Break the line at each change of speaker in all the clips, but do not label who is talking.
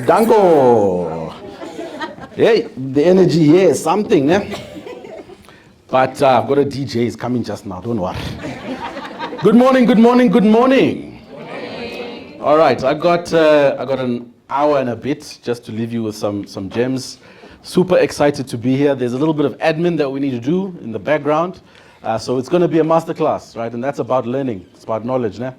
Danko. Hey, the energy here is something, eh? But I've got a DJ is coming just now, don't worry. Good morning, good morning, good morning. All right, I got an hour and a bit just to leave you with some gems. Super excited to be here. There's a little bit of admin that we need to do in the background. So it's going to be a masterclass, right? And that's about learning. It's about knowledge, né?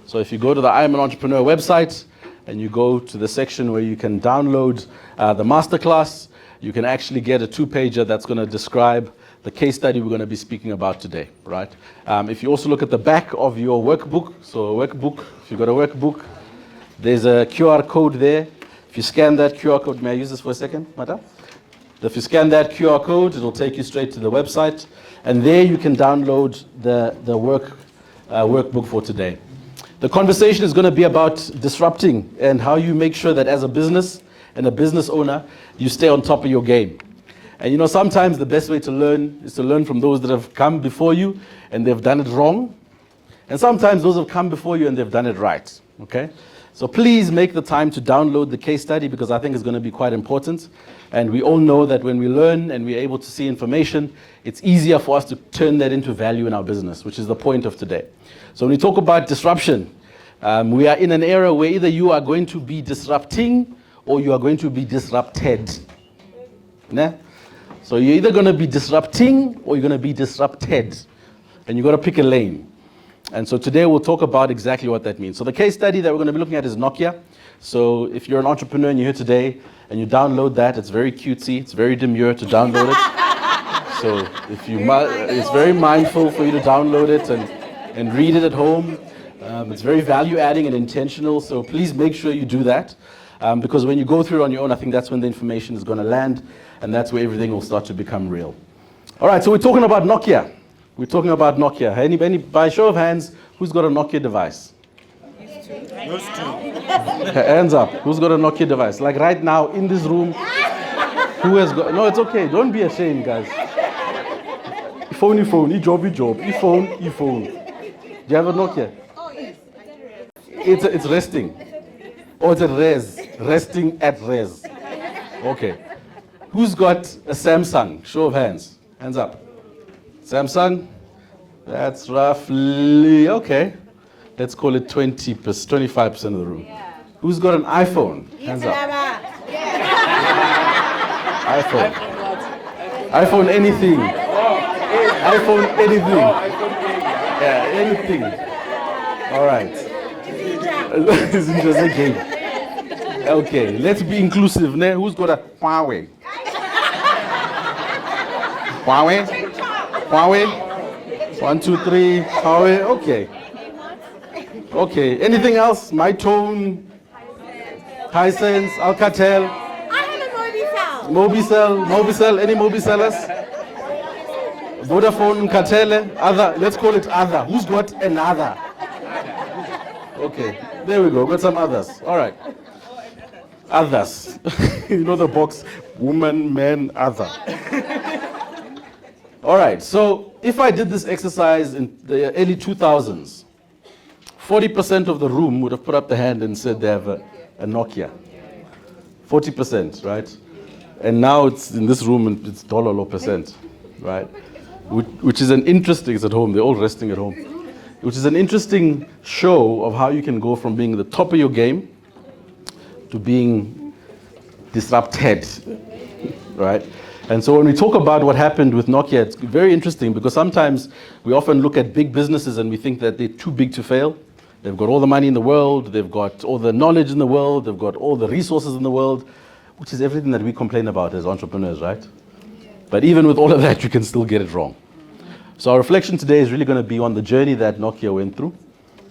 So if you go to the I Am an Entrepreneur website and you go to the section where you can download the masterclass, you can actually get a 2-pager that's going to describe the case study we're going to be speaking about today, right? If you also look at the back of your workbook, so a workbook, if you've got a workbook, there's a QR code there. If you scan that QR code, may I use this for a second, madam? If you scan that QR code, it'll take you straight to the website, and there you can download the workbook for today. The conversation is going to be about disrupting and how you make sure that as a business and a business owner, you stay on top of your game. And you know, sometimes the best way to learn is to learn from those that have come before you and they've done it wrong. And sometimes those have come before you and they've done it right, okay? So please make the time to download the case study because I think it's going to be quite important. And we all know that when we learn and we're able to see information, it's easier for us to turn that into value in our business, which is the point of today. So when we talk about disruption, we are in an era where either you are going to be disrupting or you are going to be disrupted. Né? So you're either going to be disrupting or you're going to be disrupted. And you've got to pick a lane. And so today we'll talk about exactly what that means. So the case study that we're going to be looking at is Nokia. So if you're an entrepreneur and you're here today and you download that, it's very cutesy, it's very demure to download it. So if you it's very mindful for you to download it and read it at home. It's very value adding and intentional. So please make sure you do that. Because when you go through it on your own, I think that's when the information is going to land and that's where everything will start to become real. All right, so we're talking about Nokia. We're talking about Nokia. Anybody, by show of hands, who's got a Nokia device?
Those two.
Hands up. Who's got a Nokia device? Like right now in this room, who has got? No, it's okay. Don't be ashamed, guys. Phone, e-job. E-phone. Do you have a Nokia?
Oh, yes.
It's resting. Or it's a res. Resting at res. Okay. Who's got a Samsung? Show of hands. Hands up. Samsung, that's roughly, okay. Let's call it 25% of the room. Yeah. Who's got an iPhone? Hands up. iPhone. iPhone anything. iPhone anything. Yeah, anything. All right. It's just a game. Okay, let's be inclusive. Now, who's got a Huawei? Huawei? 1, 2, 3, Huawei, okay. Okay, anything else? My Tone, Hisense, Alcatel?
I have a
Mobicel, any Mobicellers? Vodafone, Katele, other, let's call it other. Who's got another? Okay, there we go, got some others, all right. Others, you know the box, woman, man, other. All right, so if I did this exercise in the early 2000s, 40% of the room would have put up the hand and said they have a Nokia. 40%, right? And now it's in this room and it's $% right? Which is an interesting, it's at home, they're all resting at home. Which is an interesting show of how you can go from being the top of your game to being disrupted, right? And so when we talk about what happened with Nokia, it's very interesting because sometimes we often look at big businesses and we think that they're too big to fail. They've got all the money in the world, they've got all the knowledge in the world, they've got all the resources in the world, which is everything that we complain about as entrepreneurs, right? But even with all of that, you can still get it wrong. So our reflection today is really going to be on the journey that Nokia went through.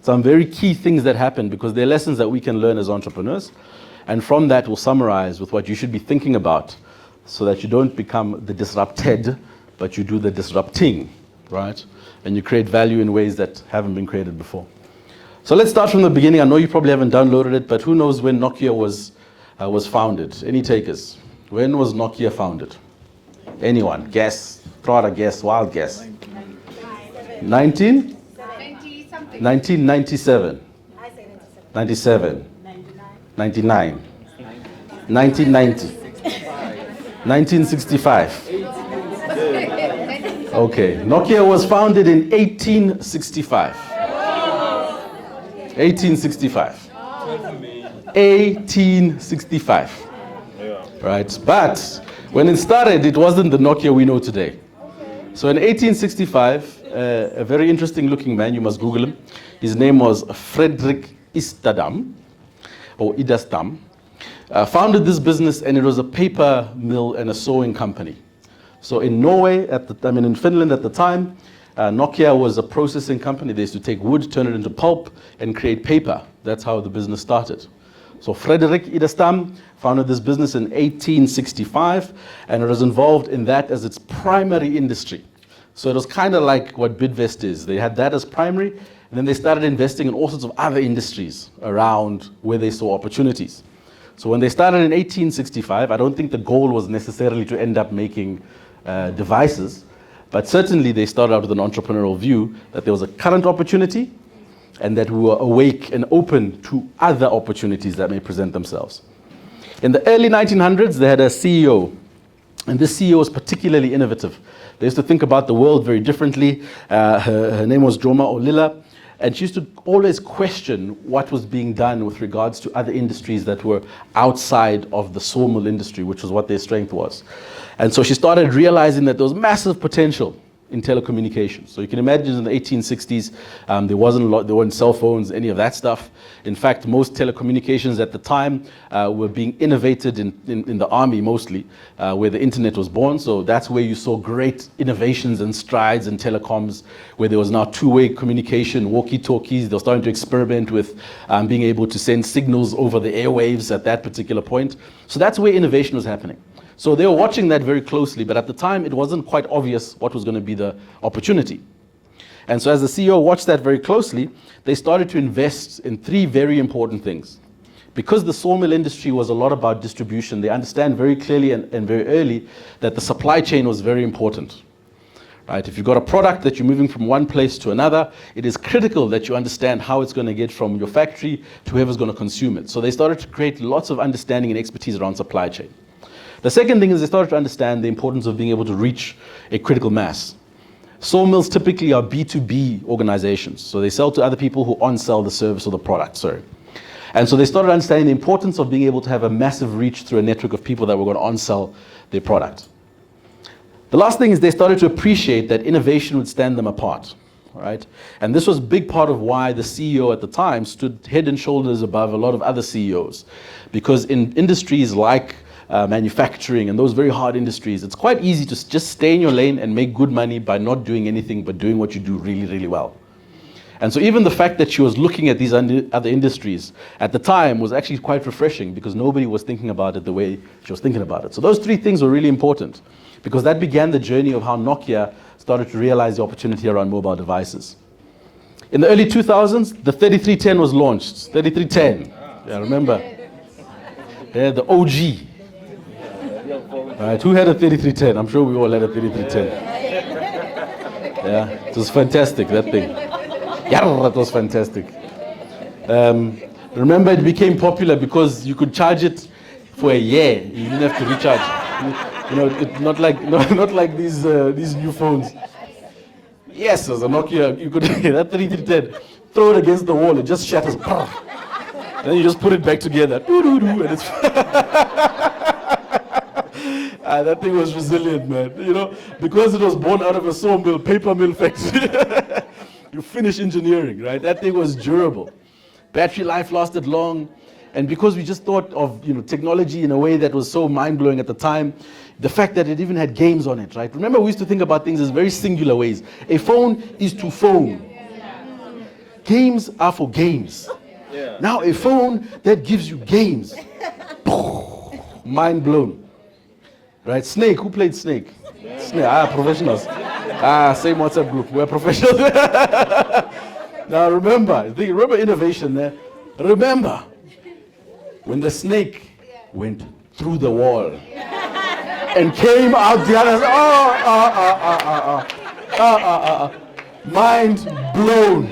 Some very key things that happened because they're lessons that we can learn as entrepreneurs. And from that, we'll summarize with what you should be thinking about so that you don't become the disrupted, but you do the disrupting, right? And you create value in ways that haven't been created before. So let's start from the beginning. I know you probably haven't downloaded it, but who knows when Nokia was founded? Any takers? When was Nokia founded? Anyone? Guess. Throw out a guess. Wild guess. 1997. 97. 99. 1990. 1965. Okay. Nokia was founded in 1865. 1865. 1865. Right. But when it started, it wasn't the Nokia we know today. So in 1865, a very interesting looking man, you must Google him. His name was Frederick Istadam, or Idastam, founded this business, and it was a paper mill and a sewing company. So in Norway, in Finland at the time, Nokia was a processing company. They used to take wood, turn it into pulp, and create paper. That's how the business started. So Frederick Idastam founded this business in 1865, and it was involved in that as its primary industry. So it was kind of like what Bidvest is. They had that as primary, and then they started investing in all sorts of other industries around where they saw opportunities. So when they started in 1865, I don't think the goal was necessarily to end up making devices, but certainly they started out with an entrepreneurial view that there was a current opportunity and that we were awake and open to other opportunities that may present themselves. In the early 1900s, they had a CEO, and this CEO was particularly innovative. They used to think about the world very differently. Her name was Joma Olila, and she used to always question what was being done with regards to other industries that were outside of the sawmill industry, which was what their strength was. And so she started realizing that there was massive potential in telecommunications. So you can imagine in the 1860s, there weren't cell phones, any of that stuff. In fact, most telecommunications at the time were being innovated in the army mostly, where the internet was born. So that's where you saw great innovations and strides in telecoms, where there was now two-way communication, walkie-talkies. They were starting to experiment with being able to send signals over the airwaves at that particular point. So that's where innovation was happening. So they were watching that very closely, but at the time it wasn't quite obvious what was going to be the opportunity. And so as the CEO watched that very closely, they started to invest in three very important things. Because the sawmill industry was a lot about distribution, they understand very clearly and very early that the supply chain was very important. Right? If you've got a product that you're moving from one place to another, it is critical that you understand how it's going to get from your factory to whoever's going to consume it. So they started to create lots of understanding and expertise around supply chain. The second thing is they started to understand the importance of being able to reach a critical mass. Sawmills typically are B2B organizations, so they sell to other people who on-sell the service or the product, And so they started understanding the importance of being able to have a massive reach through a network of people that were going to on-sell their product. The last thing is they started to appreciate that innovation would stand them apart, right? And this was a big part of why the CEO at the time stood head and shoulders above a lot of other CEOs. Because in industries like manufacturing and those very hard industries, it's quite easy to just stay in your lane and make good money by not doing anything but doing what you do really, really well. And so even the fact that she was looking at these other industries at the time was actually quite refreshing because nobody was thinking about it the way she was thinking about it. So those three things were really important because that began the journey of how Nokia started to realize the opportunity around mobile devices. In the early 2000s, the 3310 was launched. 3310, yeah, remember? Yeah, the OG. Right, who had a 3310? I'm sure we all had a 3310. Yeah, it was fantastic, that thing. Yeah, that was fantastic. Remember, it became popular because you could charge it for a year. You didn't have to recharge. Not like these new phones. Yes, as a Nokia, you could that 3310, throw it against the wall, it just shatters. Then you just put it back together. And it's that thing was resilient, man. Because it was born out of a sawmill, paper mill factory. You finish engineering, right? That thing was durable. Battery life lasted long. And because we just thought of technology in a way that was so mind-blowing at the time, the fact that it even had games on it, right? Remember, we used to think about things as very singular ways. A phone is to phone. Games are for games. Now a phone that gives you games. Mind blown. Right? Snake, who played Snake? Snake, professionals. Same WhatsApp group, we're professionals. Now remember innovation there. Remember, when the snake went through the wall and came out the other side, mind blown.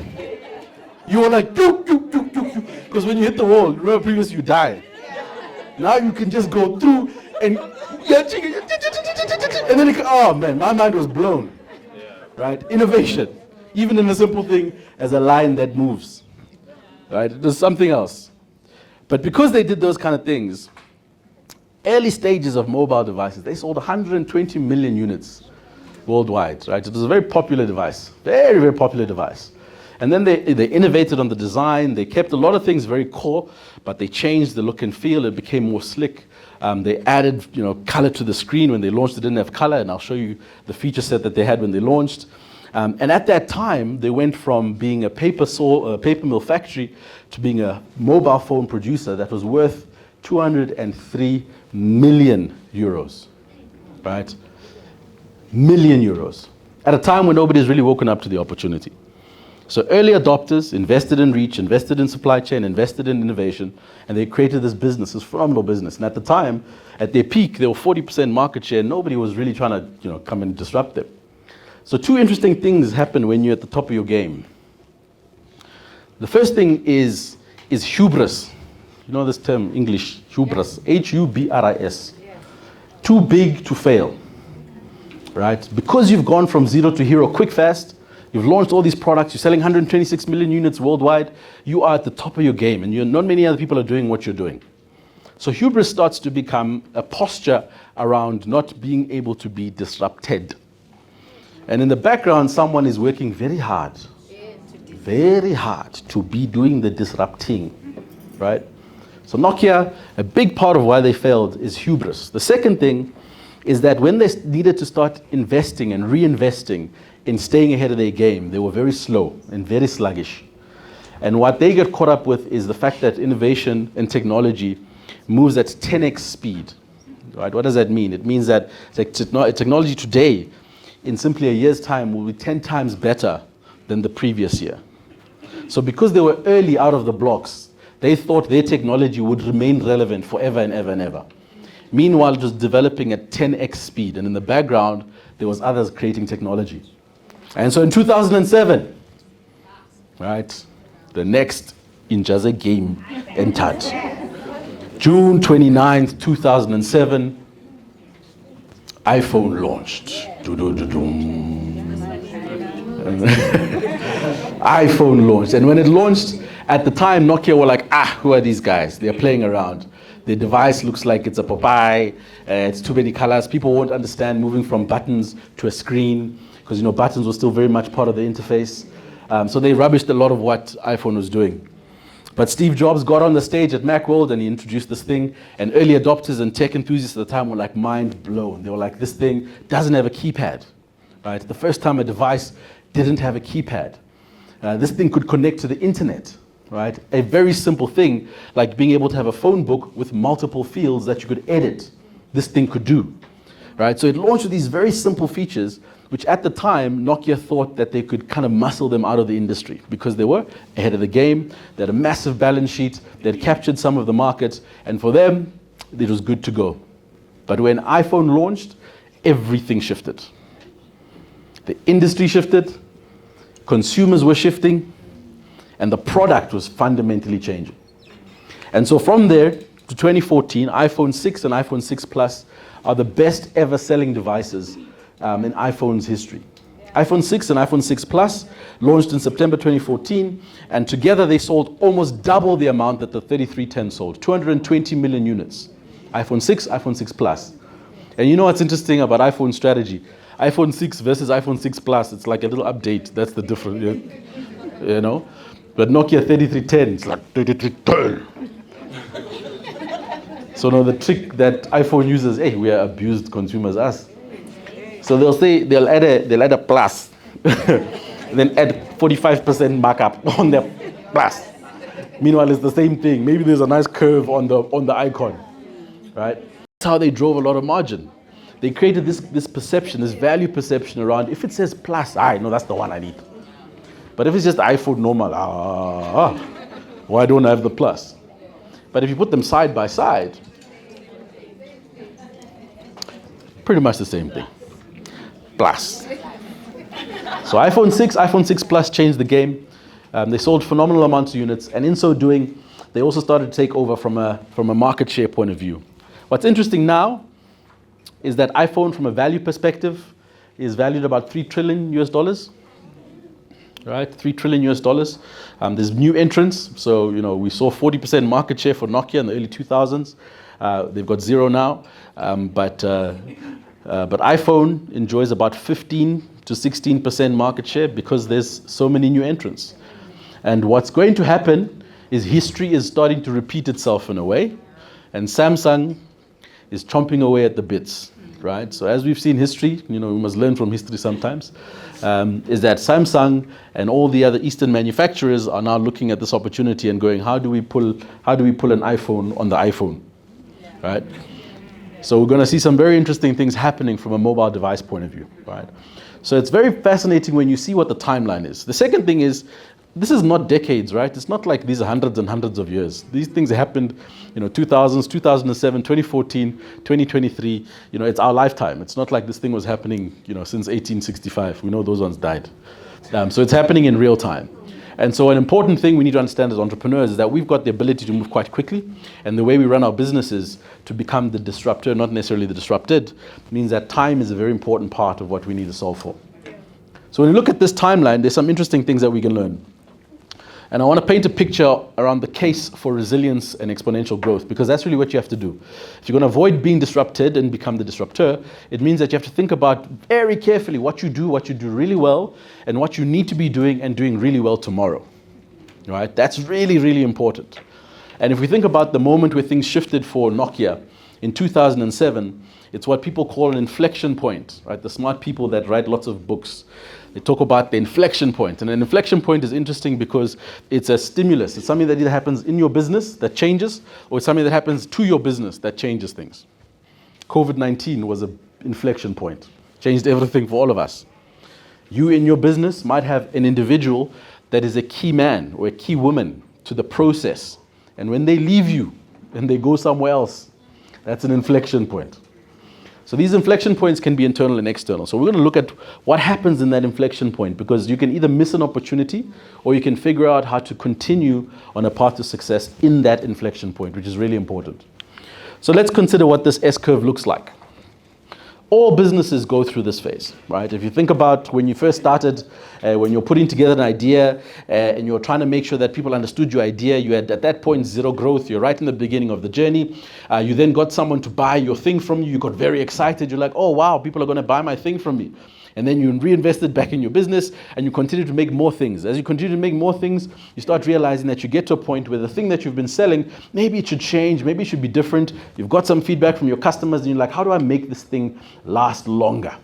You were like, because when you hit the wall, remember previously you die. Now you can just go through and then oh man, my mind was blown. Right? Innovation, even in a simple thing as a line that moves. Right? It was something else. But because they did those kind of things, early stages of mobile devices, they sold 120 million units worldwide. Right? It was a very popular device, very, very popular device. And then they innovated on the design. They kept a lot of things very core, but they changed the look and feel. It became more slick. They added, color to the screen. When they launched, it didn't have color, and I'll show you the feature set that they had when they launched. And at that time, they went from being a paper mill factory to being a mobile phone producer that was worth 203 million euros, right? Million euros. At a time when nobody's really woken up to the opportunity. So early adopters invested in reach, invested in supply chain, invested in innovation, and they created this business, this phenomenal business. And at the time, at their peak, they were 40% market share. Nobody was really trying to, come and disrupt them. So two interesting things happen when you're at the top of your game. The first thing is hubris. You know this term, English, hubris, Hubris. Too big to fail, right? Because you've gone from zero to hero quick, fast, you've launched all these products, you're selling 126 million units worldwide, you are at the top of your game, and not many other people are doing what you're doing. So hubris starts to become a posture around not being able to be disrupted. And in the background, someone is working very hard to be doing the disrupting, right? So Nokia, a big part of why they failed is hubris. The second thing is that when they needed to start investing and reinvesting in staying ahead of their game, they were very slow and very sluggish. And what they get caught up with is the fact that innovation and technology moves at 10x speed, right? What does that mean? It means that technology today, in simply a year's time, will be 10 times better than the previous year. So because they were early out of the blocks, they thought their technology would remain relevant forever and ever and ever. Meanwhile, it was developing at 10x speed, and in the background, there was others creating technology. And so in 2007, right, the next Injaza game entered. June 29th, 2007, iPhone launched. iPhone launched. And when it launched, at the time, Nokia were like, who are these guys? They're playing around. The device looks like it's a Popeye. It's too many colors. People won't understand moving from buttons to a screen because, buttons were still very much part of the interface. So they rubbished a lot of what iPhone was doing. But Steve Jobs got on the stage at Macworld and he introduced this thing, and early adopters and tech enthusiasts at the time were like mind blown. They were like, this thing doesn't have a keypad, right? The first time a device didn't have a keypad. This thing could connect to the internet, right? A very simple thing like being able to have a phone book with multiple fields that you could edit. This thing could do, right? So it launched with these very simple features, which at the time, Nokia thought that they could kind of muscle them out of the industry because they were ahead of the game. They had a massive balance sheet. They had captured some of the market. And for them, it was good to go. But when iPhone launched, everything shifted. The industry shifted. Consumers were shifting. And the product was fundamentally changing. And so from there to 2014, iPhone 6 and iPhone 6 Plus are the best ever selling devices in iPhone's history. iPhone 6 and iPhone 6 Plus launched in September 2014, and together they sold almost double the amount that the 3310 sold, 220 million units. iPhone 6, iPhone 6 Plus. And you know what's interesting about iPhone strategy? iPhone 6 versus iPhone 6 Plus, it's like a little update. That's the difference, But Nokia 3310, it's like 3310. So now the trick that iPhone uses, we are abused consumers, us. So they'll add a plus, then add 45% markup on the plus. Meanwhile, it's the same thing. Maybe there's a nice curve on the icon, right? That's how they drove a lot of margin. They created this perception, this value perception around, if it says plus, I know that's the one I need. But if it's just iPhone normal, why don't I have the plus? But if you put them side by side, pretty much the same thing. Plus. So iPhone 6 Plus changed the game. They sold phenomenal amounts of units, and in so doing, they also started to take over from a market share point of view. What's interesting now is that iPhone, from a value perspective, is valued about $3 trillion US. Right, $3 trillion US. There's new entrants. So, we saw 40% market share for Nokia in the early 2000s. They've got zero now. But iPhone enjoys about 15 to 16% market share because there's so many new entrants. And what's going to happen is history is starting to repeat itself in a way. And Samsung is chomping away at the bits. Right? So as we've seen history, we must learn from history sometimes, is that Samsung and all the other Eastern manufacturers are now looking at this opportunity and going, how do we pull an iPhone on the iPhone? Right? So we're going to see some very interesting things happening from a mobile device point of view. Right? So it's very fascinating when you see what the timeline is. The second thing is, this is not decades, right? It's not like these are hundreds and hundreds of years. These things happened, 2000s, 2007, 2014, 2023. It's our lifetime. It's not like this thing was happening, since 1865. We know those ones died. So it's happening in real time. And so an important thing we need to understand as entrepreneurs is that we've got the ability to move quite quickly. And the way we run our businesses to become the disruptor, not necessarily the disrupted, means that time is a very important part of what we need to solve for. So when you look at this timeline, there's some interesting things that we can learn. And I want to paint a picture around the case for resilience and exponential growth, because that's really what you have to do. If you're going to avoid being disrupted and become the disruptor, it means that you have to think about very carefully what you do really well, and what you need to be doing and doing really well tomorrow. Right? That's really, really important. And if we think about the moment where things shifted for Nokia in 2007, it's what people call an inflection point. Right? The smart people that write lots of books, they talk about the inflection point. And an inflection point is interesting because it's a stimulus. It's something that either happens in your business that changes, or it's something that happens to your business that changes things. COVID-19 was an inflection point. Changed everything for all of us. You in your business might have an individual that is a key man or a key woman to the process. And when they leave you and they go somewhere else, that's an inflection point. So these inflection points can be internal and external. So we're going to look at what happens in that inflection point, because you can either miss an opportunity or you can figure out how to continue on a path to success in that inflection point, which is really important. So let's consider what this S-curve looks like. All businesses go through this phase, right? If you think about when you first started, when you're putting together an idea and you're trying to make sure that people understood your idea, you had at that point zero growth. You're right in the beginning of the journey. You then got someone to buy your thing from you. You got very excited. You're like, oh, wow, people are going to buy my thing from me. And then you reinvested back in your business and you continue to make more things. As you continue to make more things, you start realizing that you get to a point where the thing that you've been selling, maybe it should change, maybe it should be different. You've got some feedback from your customers and you're like, how do I make this thing last longer,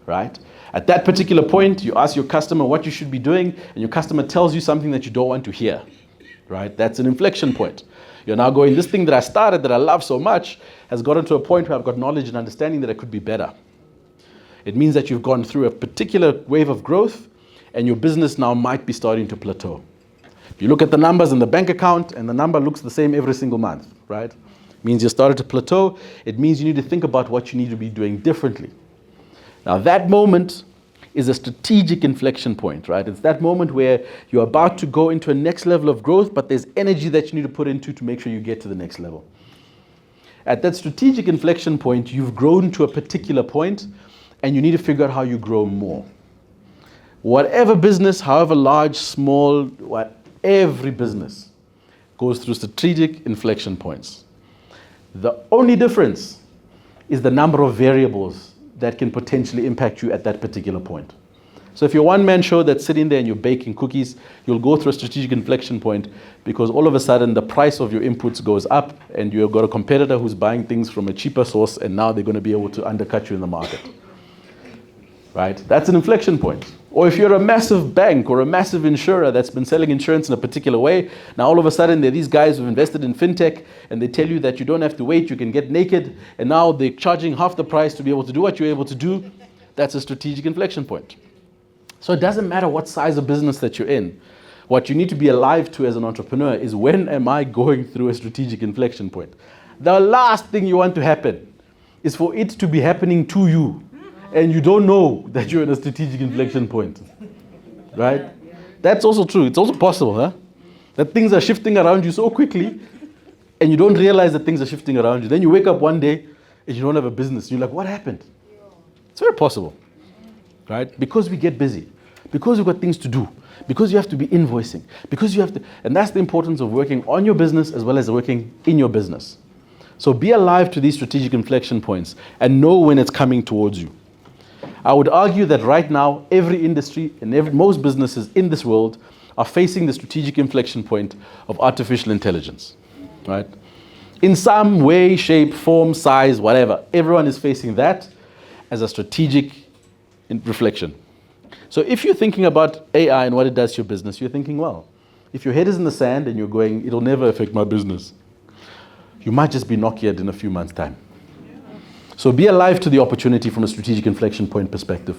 right? At that particular point, you ask your customer what you should be doing and your customer tells you something that you don't want to hear, right? That's an inflection point. You're now going, this thing that I started that I love so much has gotten to a point where I've got knowledge and understanding that it could be better. It means that you've gone through a particular wave of growth and your business now might be starting to plateau. If you look at the numbers in the bank account and the number looks the same every single month, right? It means you started to plateau. It means you need to think about what you need to be doing differently. Now that moment is a strategic inflection point, right? It's that moment where you're about to go into a next level of growth, but there's energy that you need to put into to make sure you get to the next level. At that strategic inflection point, you've grown to a particular point and you need to figure out how you grow more. Whatever business, however large, small, every business goes through strategic inflection points. The only difference is the number of variables that can potentially impact you at that particular point. So if you're a one-man show that's sitting there and you're baking cookies, you'll go through a strategic inflection point because all of a sudden the price of your inputs goes up and you've got a competitor who's buying things from a cheaper source and now they're going to be able to undercut you in the market. Right? That's an inflection point. Or if you're a massive bank or a massive insurer that's been selling insurance in a particular way, now all of a sudden there are these guys who've invested in fintech and they tell you that you don't have to wait, you can get naked, and now they're charging half the price to be able to do what you're able to do. That's a strategic inflection point. So it doesn't matter what size of business that you're in. What you need to be alive to as an entrepreneur is, when am I going through a strategic inflection point? The last thing you want to happen is for it to be happening to you. And you don't know that you're in a strategic inflection point, right? That's also true. It's also possible, huh? that things are shifting around you so quickly and you don't realize that things are shifting around you. Then you wake up one day and you don't have a business. You're like, what happened? It's very possible, right? Because we get busy, because we've got things to do, because you have to be invoicing, because you have to, and that's the importance of working on your business as well as working in your business. So be alive to these strategic inflection points and know when it's coming towards you. I would argue that right now, every industry and most businesses in this world are facing the strategic inflection point of artificial intelligence, right? In some way, shape, form, size, whatever, everyone is facing that as a strategic reflection. So if you're thinking about AI and what it does to your business, you're thinking, well, if your head is in the sand and you're going, it'll never affect my business, you might just be Nokia in a few months' time. So be alive to the opportunity from a strategic inflection point perspective.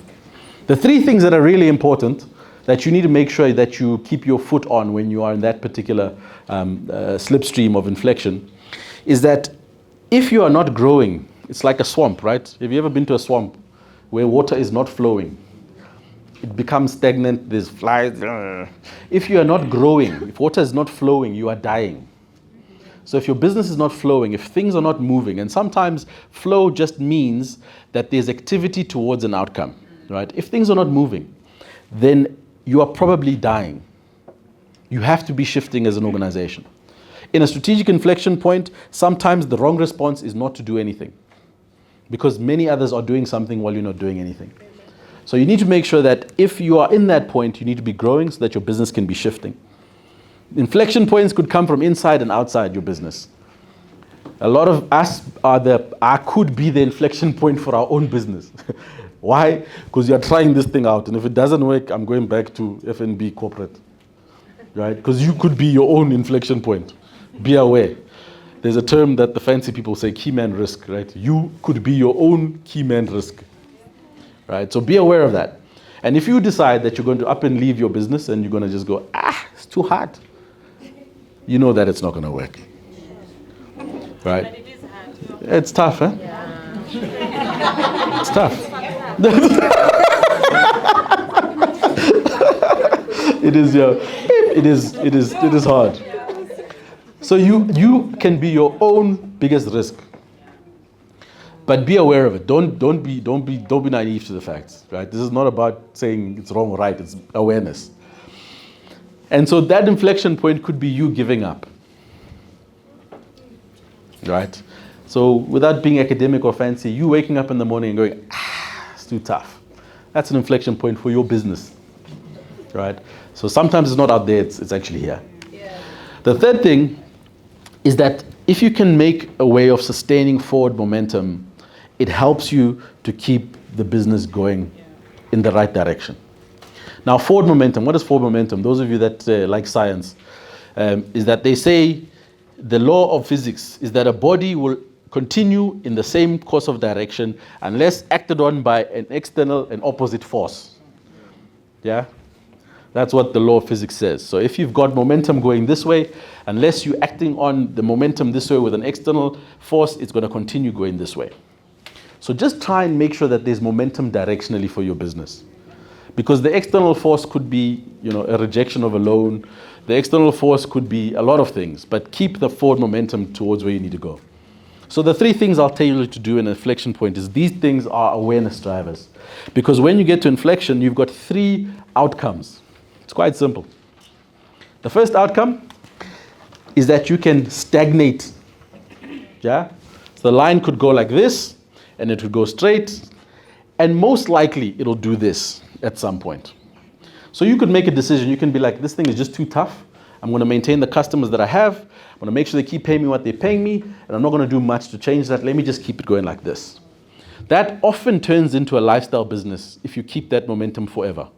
The three things that are really important that you need to make sure that you keep your foot on when you are in that particular slipstream of inflection is that if you are not growing, it's like a swamp, right? Have you ever been to a swamp where water is not flowing? It becomes stagnant, there's flies. If you are not growing, if water is not flowing, you are dying. So if your business is not flowing, if things are not moving, and sometimes flow just means that there's activity towards an outcome, right? If things are not moving, then you are probably dying. You have to be shifting as an organization. In a strategic inflection point, sometimes the wrong response is not to do anything because many others are doing something while you're not doing anything. So you need to make sure that if you are in that point, you need to be growing so that your business can be shifting. Inflection points could come from inside and outside your business. A lot of us could be the inflection point for our own business. Why? Because you are trying this thing out, and if it doesn't work, I'm going back to F&B corporate, right? Because you could be your own inflection point. Be aware. There's a term that the fancy people say, key man risk, right? You could be your own key man risk, right? So be aware of that. And if you decide that you're going to up and leave your business and you're going to just go, it's too hard, you know that it's not going to work, right?
But it is hard.
It's tough, huh?
Yeah.
It's tough. It is, it is hard. So you can be your own biggest risk, but be aware of it. Don't be naive to the facts, right? This is not about saying it's wrong or right. It's awareness. And so that inflection point could be you giving up, right? So without being academic or fancy, you waking up in the morning and going, it's too tough. That's an inflection point for your business, right? So sometimes it's not out there, it's actually here.
Yeah.
The third thing is that if you can make a way of sustaining forward momentum, it helps you to keep the business going in the right direction. Now, forward momentum, what is forward momentum? Those of you that like science, is that they say the law of physics is that a body will continue in the same course of direction unless acted on by an external and opposite force. Yeah? That's what the law of physics says. So if you've got momentum going this way, unless you're acting on the momentum this way with an external force, it's going to continue going this way. So just try and make sure that there's momentum directionally for your business. Because the external force could be, a rejection of a loan. The external force could be a lot of things, but keep the forward momentum towards where you need to go. So the three things I'll tell you to do in an inflection point is these things are awareness drivers. Because when you get to inflection, you've got three outcomes. It's quite simple. The first outcome is that you can stagnate. Yeah? So the line could go like this, and it would go straight, and most likely it'll do this at some point. So you could make a decision. You can be like, this thing is just too tough. I'm going to maintain the customers that I have. I'm going to make sure they keep paying me what they're paying me, and I'm not going to do much to change that. Let me just keep it going like this. That often turns into a lifestyle business if you keep that momentum forever.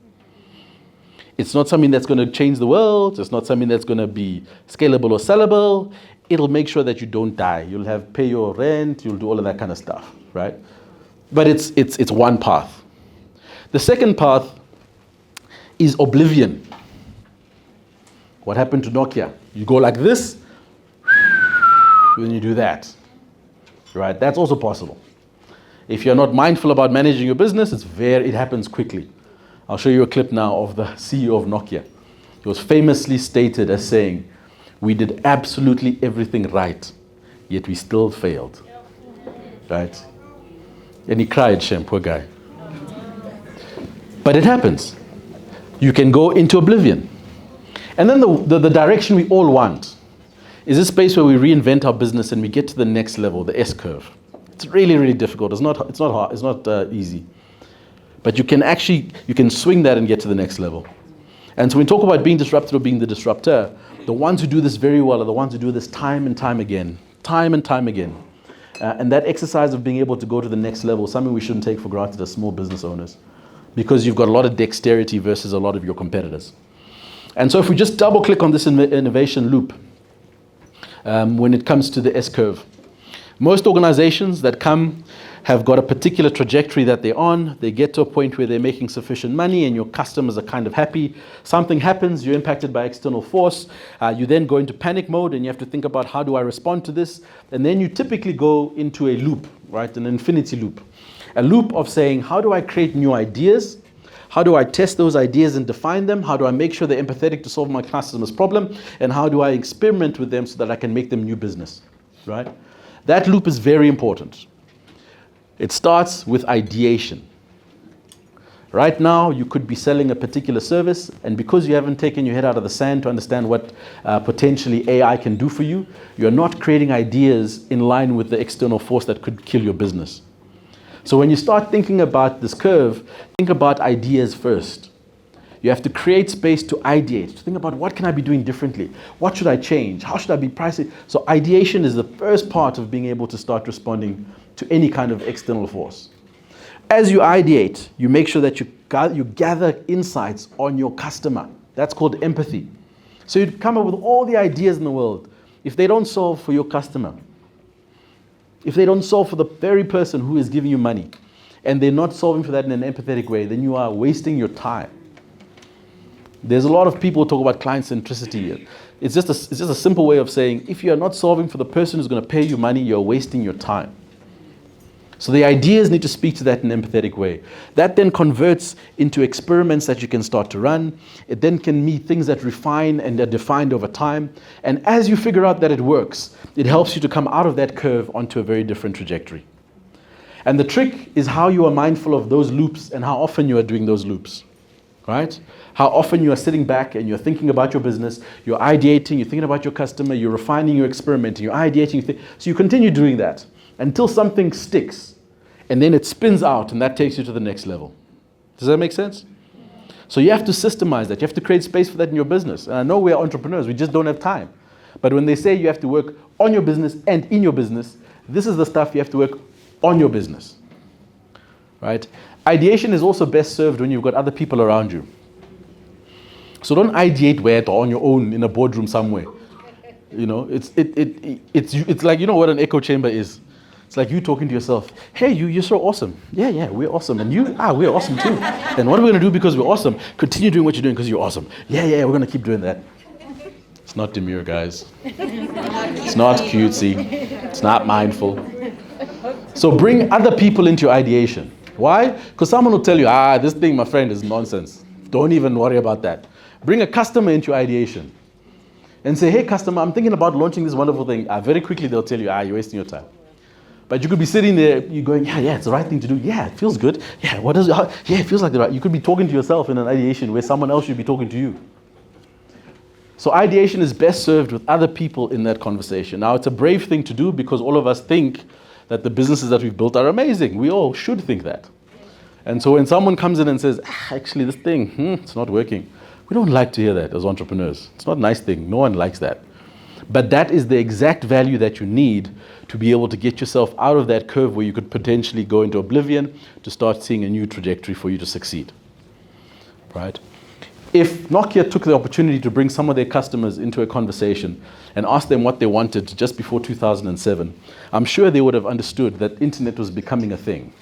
It's not something that's going to change the world. It's not something that's going to be scalable or sellable. It'll make sure that you don't die. You'll have pay your rent. You'll do all of that kind of stuff, right? But it's one path. The second path is oblivion. What happened to Nokia? You go like this, then you do that, right? That's also possible. If you're not mindful about managing your business, it happens quickly. I'll show you a clip now of the CEO of Nokia. He was famously stated as saying, We did absolutely everything right, yet we still failed. Right? And he cried, Shem, poor guy. But it happens. You can go into oblivion. And then the direction we all want is this space where we reinvent our business and we get to the next level, the S curve. It's really, really difficult. It's not hard. It's not easy. But you can swing that and get to the next level. And so when we talk about being disrupted or being the disruptor, the ones who do this very well are the ones who do this time and time again. Time and time again. And that exercise of being able to go to the next level is something we shouldn't take for granted as small business owners, because you've got a lot of dexterity versus a lot of your competitors. And so if we just double click on this innovation loop, when it comes to the S curve, most organizations that come have got a particular trajectory that they're on. They get to a point where they're making sufficient money and your customers are kind of happy. Something happens, you're impacted by external force. You then go into panic mode and you have to think about, how do I respond to this? And then you typically go into a loop, right? An infinity loop. A loop of saying, how do I create new ideas? How do I test those ideas and define them? How do I make sure they're empathetic to solve my customer's problem? And how do I experiment with them so that I can make them new business, right? That loop is very important. It starts with ideation. Right now, you could be selling a particular service, and because you haven't taken your head out of the sand to understand what potentially AI can do for you, you're not creating ideas in line with the external force that could kill your business. So when you start thinking about this curve, think about ideas first. You have to create space to ideate, to think about, what can I be doing differently? What should I change? How should I be pricing? So ideation is the first part of being able to start responding to any kind of external force. As you ideate, you make sure that you gather insights on your customer. That's called empathy. So you come up with all the ideas in the world. If they don't solve for your customer, if they don't solve for the very person who is giving you money, and they're not solving for that in an empathetic way, then you are wasting your time. There's a lot of people who talk about client centricity. It's just a simple way of saying, if you are not solving for the person who's going to pay you money, you're wasting your time. So the ideas need to speak to that in an empathetic way. That then converts into experiments that you can start to run. It then can meet things that refine and are defined over time. And as you figure out that it works, it helps you to come out of that curve onto a very different trajectory. And the trick is how you are mindful of those loops and how often you are doing those loops, right? How often you are sitting back and you're thinking about your business, you're ideating, you're thinking about your customer, you're refining, you're experimenting, you're ideating. So you continue doing that until something sticks. And then it spins out and that takes you to the next level. Does that make sense? So you have to systemize that. You have to create space for that in your business. And I know we are entrepreneurs, we just don't have time. But when they say you have to work on your business and in your business, this is the stuff you have to work on your business, right? Ideation is also best served when you've got other people around you. So don't ideate where on your own in a boardroom somewhere. You know, it's like, you know what an echo chamber is? It's like you talking to yourself. Hey, you're so awesome. Yeah, we're awesome. And you, we're awesome too. And what are we going to do because we're awesome? Continue doing what you're doing because you're awesome. Yeah, we're going to keep doing that. It's not demure, guys. It's not cutesy. It's not mindful. So bring other people into your ideation. Why? Because someone will tell you, this thing, my friend, is nonsense. Don't even worry about that. Bring a customer into your ideation. And say, hey, customer, I'm thinking about launching this wonderful thing. Very quickly, they'll tell you, you're wasting your time. But you could be sitting there, you're going, yeah, it's the right thing to do. Yeah, it feels good. Yeah, it feels like the right. You could be talking to yourself in an ideation where someone else should be talking to you. So ideation is best served with other people in that conversation. Now, it's a brave thing to do because all of us think that the businesses that we've built are amazing. We all should think that. And so when someone comes in and says, actually, this thing, it's not working. We don't like to hear that as entrepreneurs. It's not a nice thing. No one likes that. But that is the exact value that you need to be able to get yourself out of that curve where you could potentially go into oblivion to start seeing a new trajectory for you to succeed, right? If Nokia took the opportunity to bring some of their customers into a conversation and ask them what they wanted just before 2007, I'm sure they would have understood that internet was becoming a thing,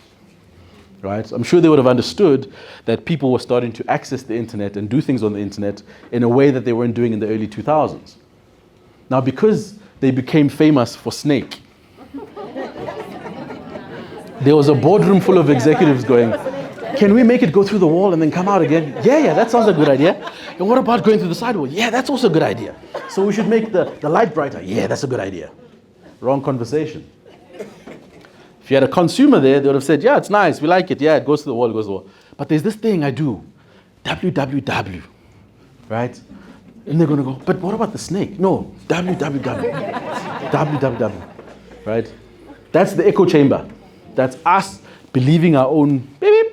right? I'm sure they would have understood that people were starting to access the internet and do things on the internet in a way that they weren't doing in the early 2000s. Now, because they became famous for Snake, there was a boardroom full of executives going, can we make it go through the wall and then come out again? Yeah, that sounds like a good idea. And what about going through the sidewall? Yeah, that's also a good idea. So we should make the light brighter. Yeah, that's a good idea. Wrong conversation. If you had a consumer there, they would have said, yeah, it's nice, we like it. Yeah, it goes to the wall, it goes to the wall. But there's this thing I do, www, right? And they're going to go, but what about the snake? No, www, www, right? That's the echo chamber. That's us believing our own beep, beep.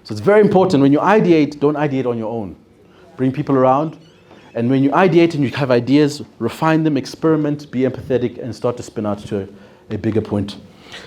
So it's very important. When you ideate, don't ideate on your own. Bring people around. And when you ideate and you have ideas, refine them, experiment, be empathetic, and start to spin out to a bigger point.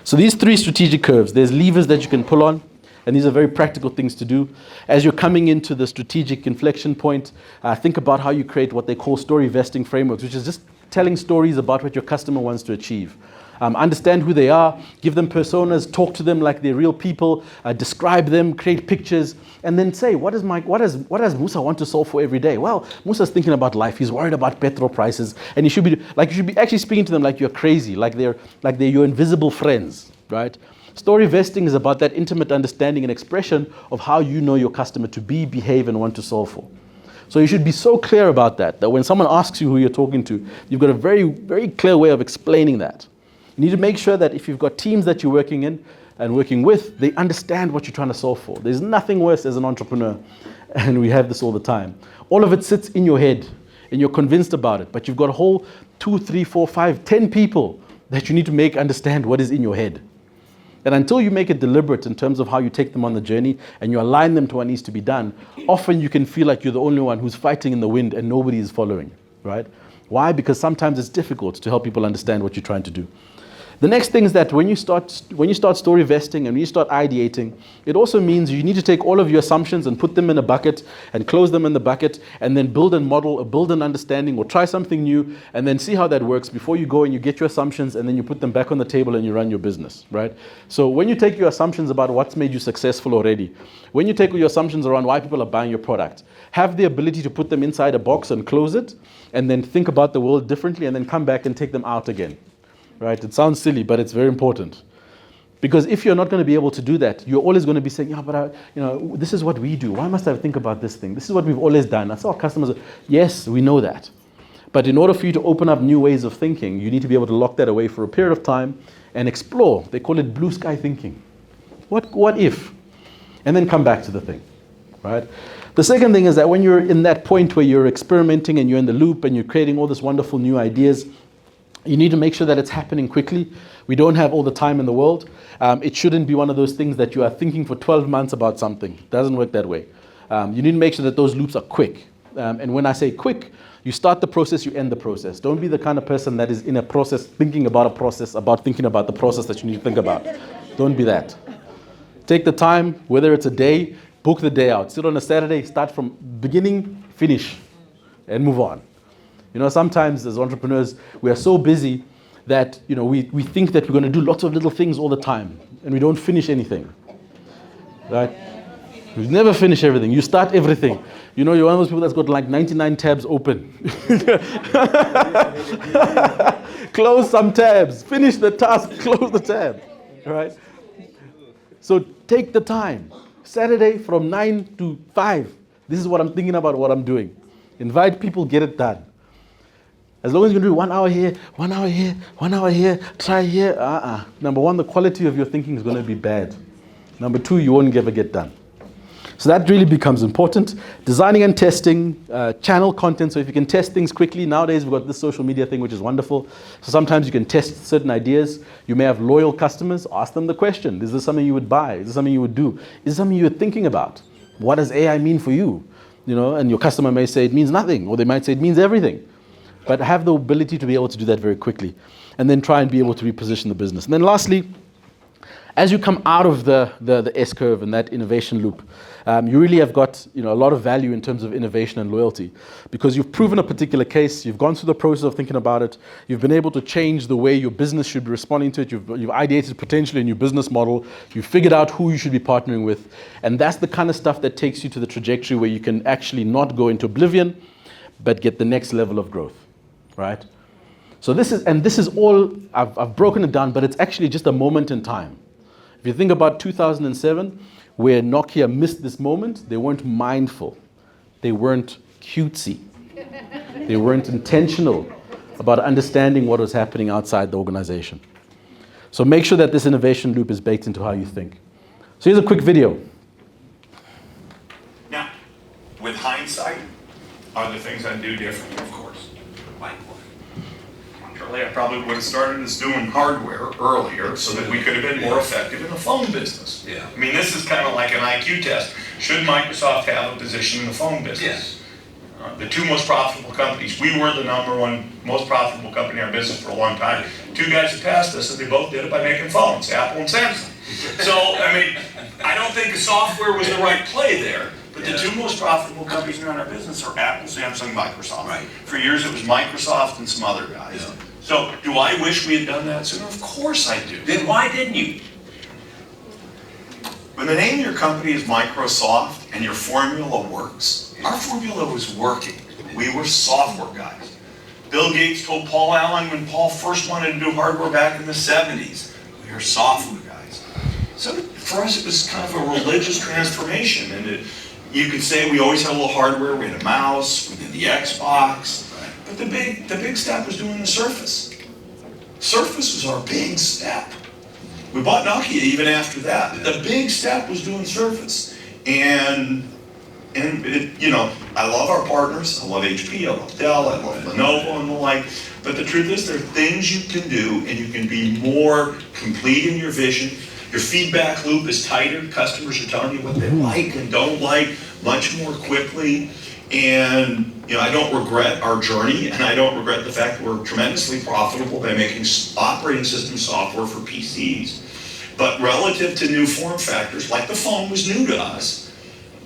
So these 3 strategic curves, there's levers that you can pull on, and these are very practical things to do. As you're coming into the strategic inflection point, think about how you create what they call story vesting frameworks, which is just telling stories about what your customer wants to achieve. Understand who they are, give them personas, talk to them like they're real people, describe them, create pictures, and then say, what does Musa want to solve for every day? Well, Musa's thinking about life. He's worried about petrol prices, and you should be actually speaking to them like you're crazy, like they're your invisible friends, right? Story vesting is about that intimate understanding and expression of how you know your customer to be, behave, and want to solve for. So you should be so clear about that when someone asks you who you're talking to, you've got a very, very clear way of explaining that. You need to make sure that if you've got teams that you're working in and working with, they understand what you're trying to solve for. There's nothing worse as an entrepreneur, and we have this all the time. All of it sits in your head, and you're convinced about it, but you've got a whole 2, 3, 4, 5, 10 people that you need to make understand what is in your head. And until you make it deliberate in terms of how you take them on the journey and you align them to what needs to be done, often you can feel like you're the only one who's fighting in the wind and nobody is following, right? Why? Because sometimes it's difficult to help people understand what you're trying to do. The next thing is that when you start story vesting and when you start ideating, it also means you need to take all of your assumptions and put them in a bucket and close them in the bucket and then build a model or build an understanding or try something new and then see how that works before you go and you get your assumptions and then you put them back on the table and you run your business, right? So when you take your assumptions about what's made you successful already, when you take your assumptions around why people are buying your product, have the ability to put them inside a box and close it and then think about the world differently and then come back and take them out again. Right? It sounds silly, but it's very important. Because if you're not going to be able to do that, you're always going to be saying, yeah, but this is what we do. Why must I think about this thing? This is what we've always done. That's our customers. Yes, we know that. But in order for you to open up new ways of thinking, you need to be able to lock that away for a period of time and explore. They call it blue sky thinking. What if? And then come back to the thing, right? The second thing is that when you're in that point where you're experimenting and you're in the loop and you're creating all this wonderful new ideas, you need to make sure that it's happening quickly. We don't have all the time in the world. It shouldn't be one of those things that you are thinking for 12 months about something. It doesn't work that way. You need to make sure that those loops are quick. And when I say quick, you start the process, you end the process. Don't be the kind of person that is in a process, thinking about a process, about thinking about the process that you need to think about. Don't be that. Take the time, whether it's a day, book the day out. Sit on a Saturday, start from beginning, finish, and move on. Sometimes as entrepreneurs, we are so busy that, we think that we're going to do lots of little things all the time, and we don't finish anything, right? You never finish everything. You start everything. You're one of those people that's got like 99 tabs open. Close some tabs. Finish the task, close the tab, right? So take the time. Saturday from 9 to 5. This is what I'm thinking about, what I'm doing. Invite people, get it done. As long as you can do 1 hour here, 1 hour here, 1 hour here, try here. Number one, the quality of your thinking is going to be bad. Number two, you won't ever get done. So that really becomes important. Designing and testing, channel content. So if you can test things quickly, nowadays we've got this social media thing, which is wonderful. So sometimes you can test certain ideas. You may have loyal customers. Ask them the question. Is this something you would buy? Is this something you would do? Is this something you're thinking about? What does AI mean for you? And your customer may say it means nothing, or they might say it means everything. But have the ability to be able to do that very quickly, and then try and be able to reposition the business. And then lastly, as you come out of the S-curve and that innovation loop, you really have got a lot of value in terms of innovation and loyalty, because you've proven a particular case, you've gone through the process of thinking about it, you've been able to change the way your business should be responding to it, you've ideated potentially a new business model, you've figured out who you should be partnering with, and that's the kind of stuff that takes you to the trajectory where you can actually not go into oblivion, but get the next level of growth. Right? So this is all, I've broken it down, but it's actually just a moment in time. If you think about 2007, where Nokia missed this moment, they weren't mindful. they weren't cutesy. They weren't intentional about understanding what was happening outside the organization. So make sure that this innovation loop is baked into how you think. So here's a quick video.
Now, with hindsight, are there things I'd do differently? Of course. Like what? Naturally, I probably would have started as doing hardware earlier so that we could have been more effective in the phone business.
Yeah.
I mean, this is kind of like an IQ test. Should Microsoft have a position in the phone business?
Yes.
The two most profitable companies, we were the #1 most profitable company in our business for a long time. Two guys that passed us, and they both did it by making phones, Apple and Samsung. So, I mean, I don't think the software was the right play there, but the two most profitable companies in our business are Apple, Samsung, Microsoft.
Right.
For years it was Microsoft and some other guys.
Yeah.
So, do I wish we had done that sooner? Of course I do.
Then why didn't you?
When the name of your company is Microsoft and your formula works, our formula was working. We were software guys. Bill Gates told Paul Allen when Paul first wanted to do hardware back in the 70s, we were software guys. So for us it was kind of a religious transformation. And you could say we always had a little hardware, we had a mouse, we did the Xbox, but the big step was doing the Surface. Surface was our big step. We bought Nokia even after that. But the big step was doing Surface. And it, you know, I love our partners. I love HP, I love Dell, I love Lenovo and the like. But the truth is there are things you can do and you can be more complete in your vision. Your feedback loop is tighter. Customers are telling you what they like and don't like much more quickly. And you know, I don't regret our journey, and I don't regret the fact that we're tremendously profitable by making operating system software for PCs. But relative to new form factors, like the phone was new to us,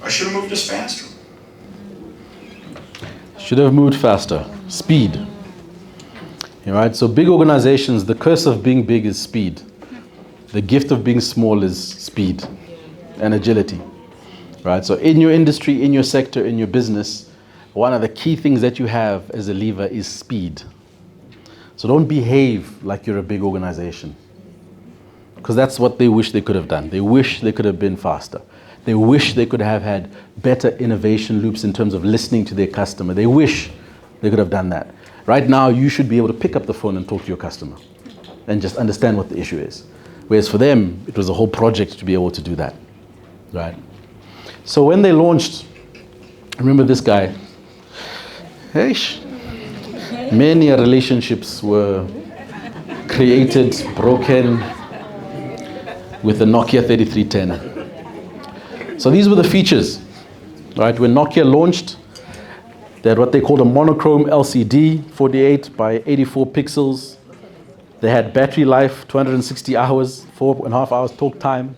I should have moved us faster.
Should have moved faster. Speed. All right, so big organizations, the curse of being big is speed. The gift of being small is speed and agility. Right, so in your industry, in your sector, in your business, one of the key things that you have as a lever is speed. So don't behave like you're a big organization, because that's what they wish they could have done. They wish they could have been faster. They wish they could have had better innovation loops in terms of listening to their customer. They wish they could have done that. Right now, you should be able to pick up the phone and talk to your customer and just understand what the issue is. Whereas for them, it was a whole project to be able to do that, right? So when they launched, remember this guy, many relationships were created, broken with the Nokia 3310. So these were the features, right? When Nokia launched, they had what they called a monochrome LCD, 48 by 84 pixels. They had battery life, 260 hours, 4.5 hours talk time.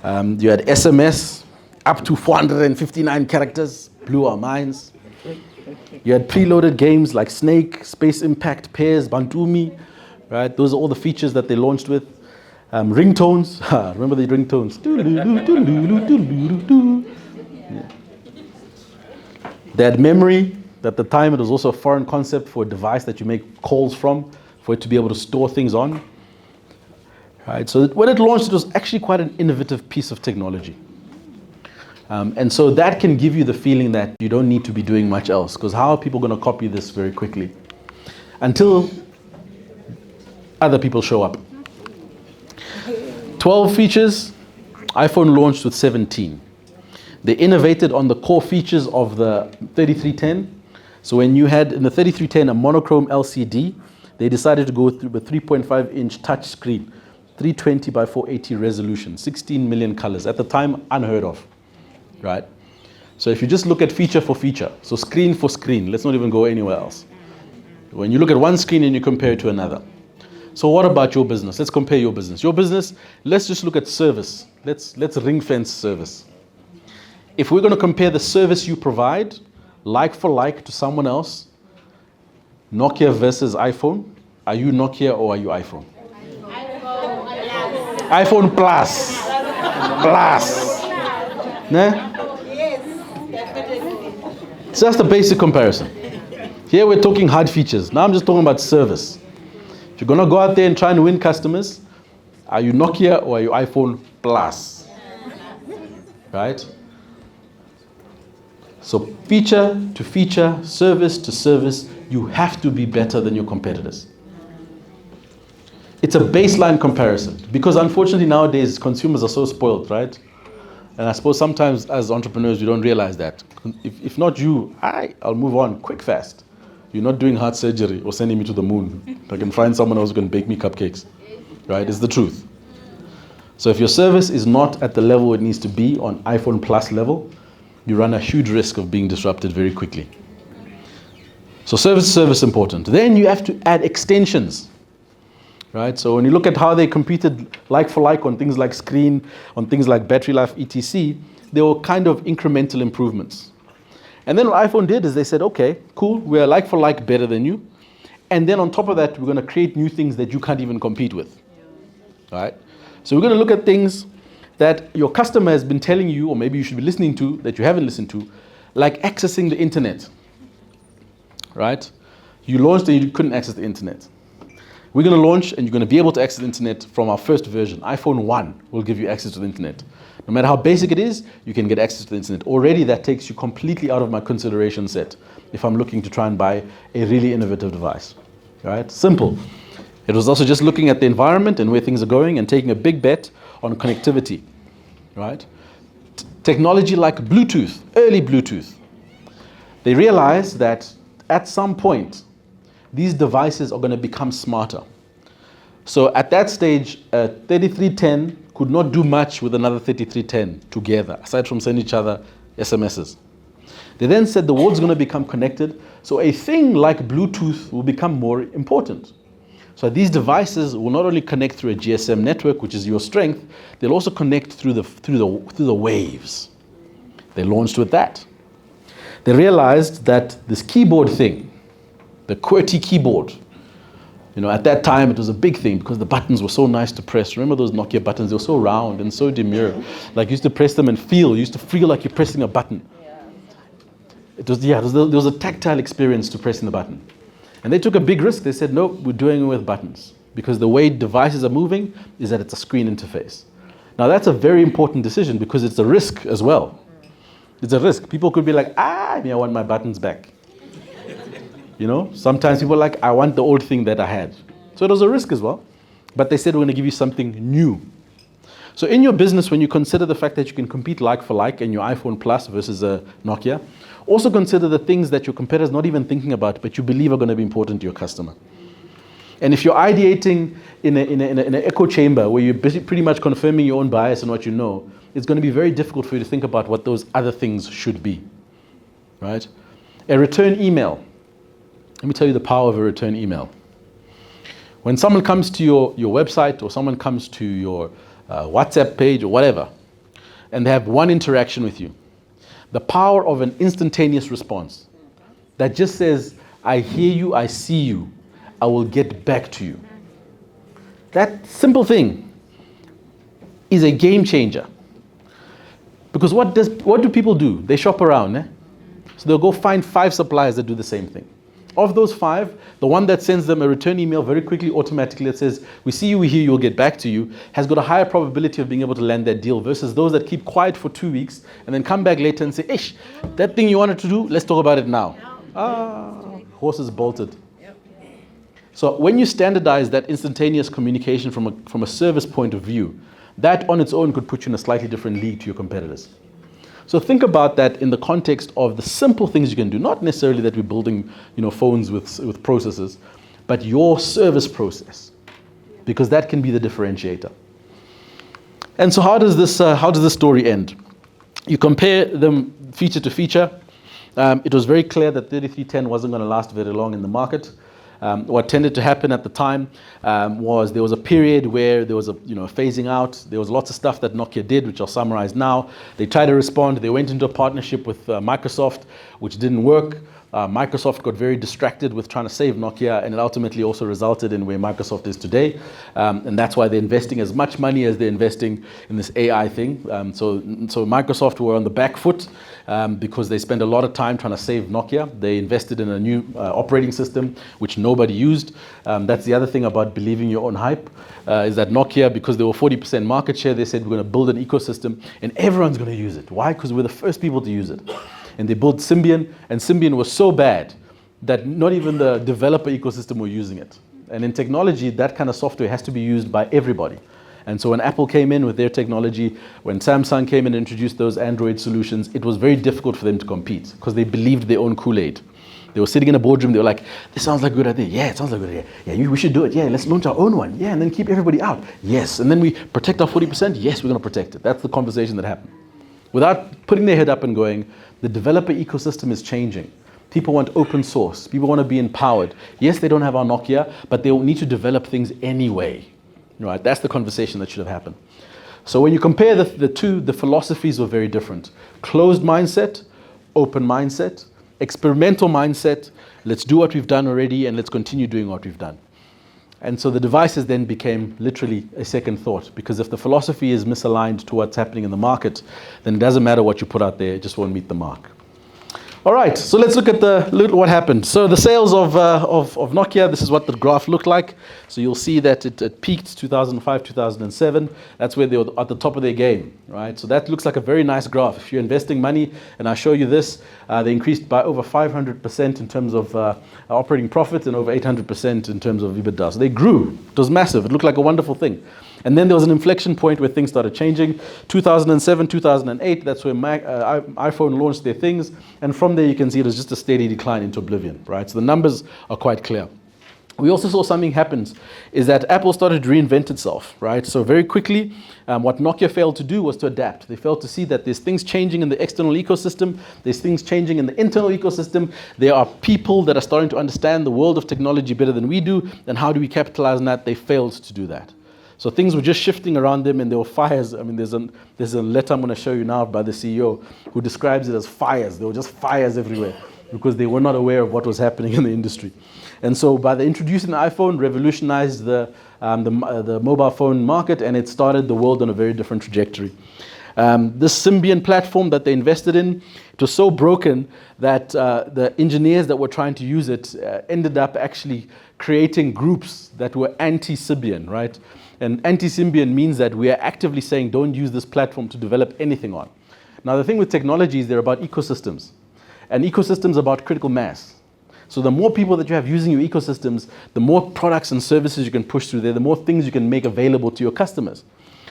You had SMS, up to 459 characters, blew our minds. You had preloaded games like Snake, Space Impact, Pairs, Bantumi, right? Those are all the features that they launched with. Ringtones, remember the ringtones? Yeah. They had memory. At the time, it was also a foreign concept for a device that you make calls from, for it to be able to store things on. Right? So when it launched, it was actually quite an innovative piece of technology. And so that can give you the feeling that you don't need to be doing much else, because how are people going to copy this very quickly? Until other people show up. 12 features, iPhone launched with 17. They innovated on the core features of the 3310. So when you had in the 3310 a monochrome LCD, they decided to go through a 3.5-inch touch screen, 320 by 480 resolution, 16 million colors. At the time, unheard of. Right? So if you just look at feature for feature, so screen for screen, let's not even go anywhere else. When you look at one screen and you compare it to another. So what about your business? Let's compare your business. Your business, let's just look at service. Let's ring fence service. If we're going to compare the service you provide, like for like to someone else, Nokia versus iPhone, are you Nokia or are you iPhone? iPhone Plus. Plus. Nah? It's just a basic comparison. Here we're talking hard features. Now I'm just talking about service. If you're going to go out there and try and win customers, are you Nokia or are you iPhone Plus? Right? So feature to feature, service to service, you have to be better than your competitors. It's a baseline comparison because unfortunately nowadays consumers are so spoiled, right? And I suppose sometimes as entrepreneurs you don't realize that. If not you, I'll move on quick, fast. You're not doing heart surgery or sending me to the moon. I can find someone else who can bake me cupcakes, right? It's the truth. So if your service is not at the level it needs to be on iPhone Plus level, you run a huge risk of being disrupted very quickly. So service important. Then you have to add extensions, right? So when you look at how they competed like for like on things like screen, on things like battery life, etc., they were kind of incremental improvements. And then what iPhone did is they said, okay, cool, we're like for like better than you. And then on top of that, we're going to create new things that you can't even compete with, right? So we're going to look at things that your customer has been telling you, or maybe you should be listening to, that you haven't listened to, like accessing the internet, right? You launched and you couldn't access the internet. We're going to launch and you're going to be able to access the internet from our first version. iPhone 1 will give you access to the internet. No matter how basic it is, you can get access to the internet. Already that takes you completely out of my consideration set if I'm looking to try and buy a really innovative device, right? Simple. It was also just looking at the environment and where things are going and taking a big bet on connectivity, right? Technology like Bluetooth, early Bluetooth. They realized that at some point, these devices are going to become smarter. So at that stage, 3310 could not do much with another 3310 together, aside from sending each other SMSs. They then said the world's going to become connected, so a thing like Bluetooth will become more important. So these devices will not only connect through a GSM network, which is your strength, they'll also connect through the waves. They launched with that. They realized that this keyboard thing, the QWERTY keyboard, at that time it was a big thing because the buttons were so nice to press. Remember those Nokia buttons? They were so round and so demure. Like you used to press them and you used to feel like you're pressing a button. There was a tactile experience to pressing the button. And they took a big risk. They said, no, we're doing it with buttons because the way devices are moving is that it's a screen interface. Now that's a very important decision because it's a risk as well. It's a risk. People could be like, I want my buttons back. Sometimes people are like, I want the old thing that I had. So it was a risk as well. But they said, we're going to give you something new. So in your business, when you consider the fact that you can compete like for like in your iPhone Plus versus a Nokia, also consider the things that your competitor's not even thinking about, but you believe are going to be important to your customer. And if you're ideating in an echo chamber where you're pretty much confirming your own bias and what you know, it's going to be very difficult for you to think about what those other things should be, right? A return email. Let me tell you the power of a return email. When someone comes to your website or someone comes to your WhatsApp page or whatever, and they have one interaction with you, the power of an instantaneous response that just says, I hear you, I see you, I will get back to you. That simple thing is a game changer. Because what do people do? They shop around. So they'll go find 5 suppliers that do the same thing. Of those 5, the one that sends them a return email very quickly, automatically, that says, we see you, we hear you, we'll get back to you, has got a higher probability of being able to land that deal versus those that keep quiet for 2 weeks and then come back later and say, Ish, that thing you wanted to do, let's talk about it now. Horses bolted. So when you standardize that instantaneous communication from a service point of view, that on its own could put you in a slightly different league to your competitors. So think about that in the context of the simple things you can do, not necessarily that we're building, phones with processors, but your service process, because that can be the differentiator. And so how does this story end? You compare them feature to feature. It was very clear that 3310 wasn't going to last very long in the market. What tended to happen at the time was there was a period where there was a phasing out. There was lots of stuff that Nokia did, which I'll summarize now. They tried to respond. They went into a partnership with Microsoft, which didn't work. Microsoft got very distracted with trying to save Nokia, and it ultimately also resulted in where Microsoft is today. And that's why they're investing as much money as they're investing in this AI thing. So Microsoft were on the back foot because they spent a lot of time trying to save Nokia. They invested in a new operating system, which nobody used. That's the other thing about believing your own hype, is that Nokia, because they were 40% market share, they said we're going to build an ecosystem and everyone's going to use it. Why? Because we're the first people to use it. And they built Symbian, and Symbian was so bad that not even the developer ecosystem were using it. And in technology, that kind of software has to be used by everybody. And so when Apple came in with their technology, when Samsung came in and introduced those Android solutions, it was very difficult for them to compete because they believed their own Kool-Aid. They were sitting in a boardroom, they were like, this sounds like a good idea. Yeah, it sounds like a good idea. Yeah, we should do it. Yeah, let's launch our own one. Yeah, and then keep everybody out. Yes, and then we protect our 40%. Yes, we're going to protect it. That's the conversation that happened. Without putting their head up and going, the developer ecosystem is changing. People want open source. People want to be empowered. Yes, they don't have our Nokia, but they will need to develop things anyway. Right? That's the conversation that should have happened. So when you compare the two, the philosophies were very different. Closed mindset, open mindset, experimental mindset, let's do what we've done already and let's continue doing what we've done. And so the devices then became literally a second thought, because if the philosophy is misaligned to what's happening in the market, then it doesn't matter what you put out there, it just won't meet the mark. All right, so let's look at what happened. So the sales of Nokia, this is what the graph looked like. So you'll see that it peaked 2005, 2007. That's where they were at the top of their game, right? So that looks like a very nice graph. If you're investing money, and I show you this, they increased by over 500% in terms of operating profit and over 800% in terms of EBITDA. So they grew. It was massive. It looked like a wonderful thing. And then there was an inflection point where things started changing. 2007, 2008, that's where iPhone launched their things. And from there, you can see it was just a steady decline into oblivion, right? So the numbers are quite clear. We also saw something happens, is that Apple started to reinvent itself, right? So very quickly, what Nokia failed to do was to adapt. They failed to see that there's things changing in the external ecosystem, there's things changing in the internal ecosystem. There are people that are starting to understand the world of technology better than we do, and how do we capitalize on that? They failed to do that. So things were just shifting around them, and there were fires. I mean, there's a letter I'm going to show you now by the CEO who describes it as fires. There were just fires everywhere because they were not aware of what was happening in the industry. And so by introducing the iPhone, revolutionized the mobile phone market, and it started the world on a very different trajectory. This Symbian platform that they invested in, it was so broken that the engineers that were trying to use it ended up actually creating groups that were anti-Symbian, right? And anti-Symbian means that we are actively saying don't use this platform to develop anything on. Now the thing with technology is they're about ecosystems. And ecosystems are about critical mass. So the more people that you have using your ecosystems, the more products and services you can push through there, the more things you can make available to your customers.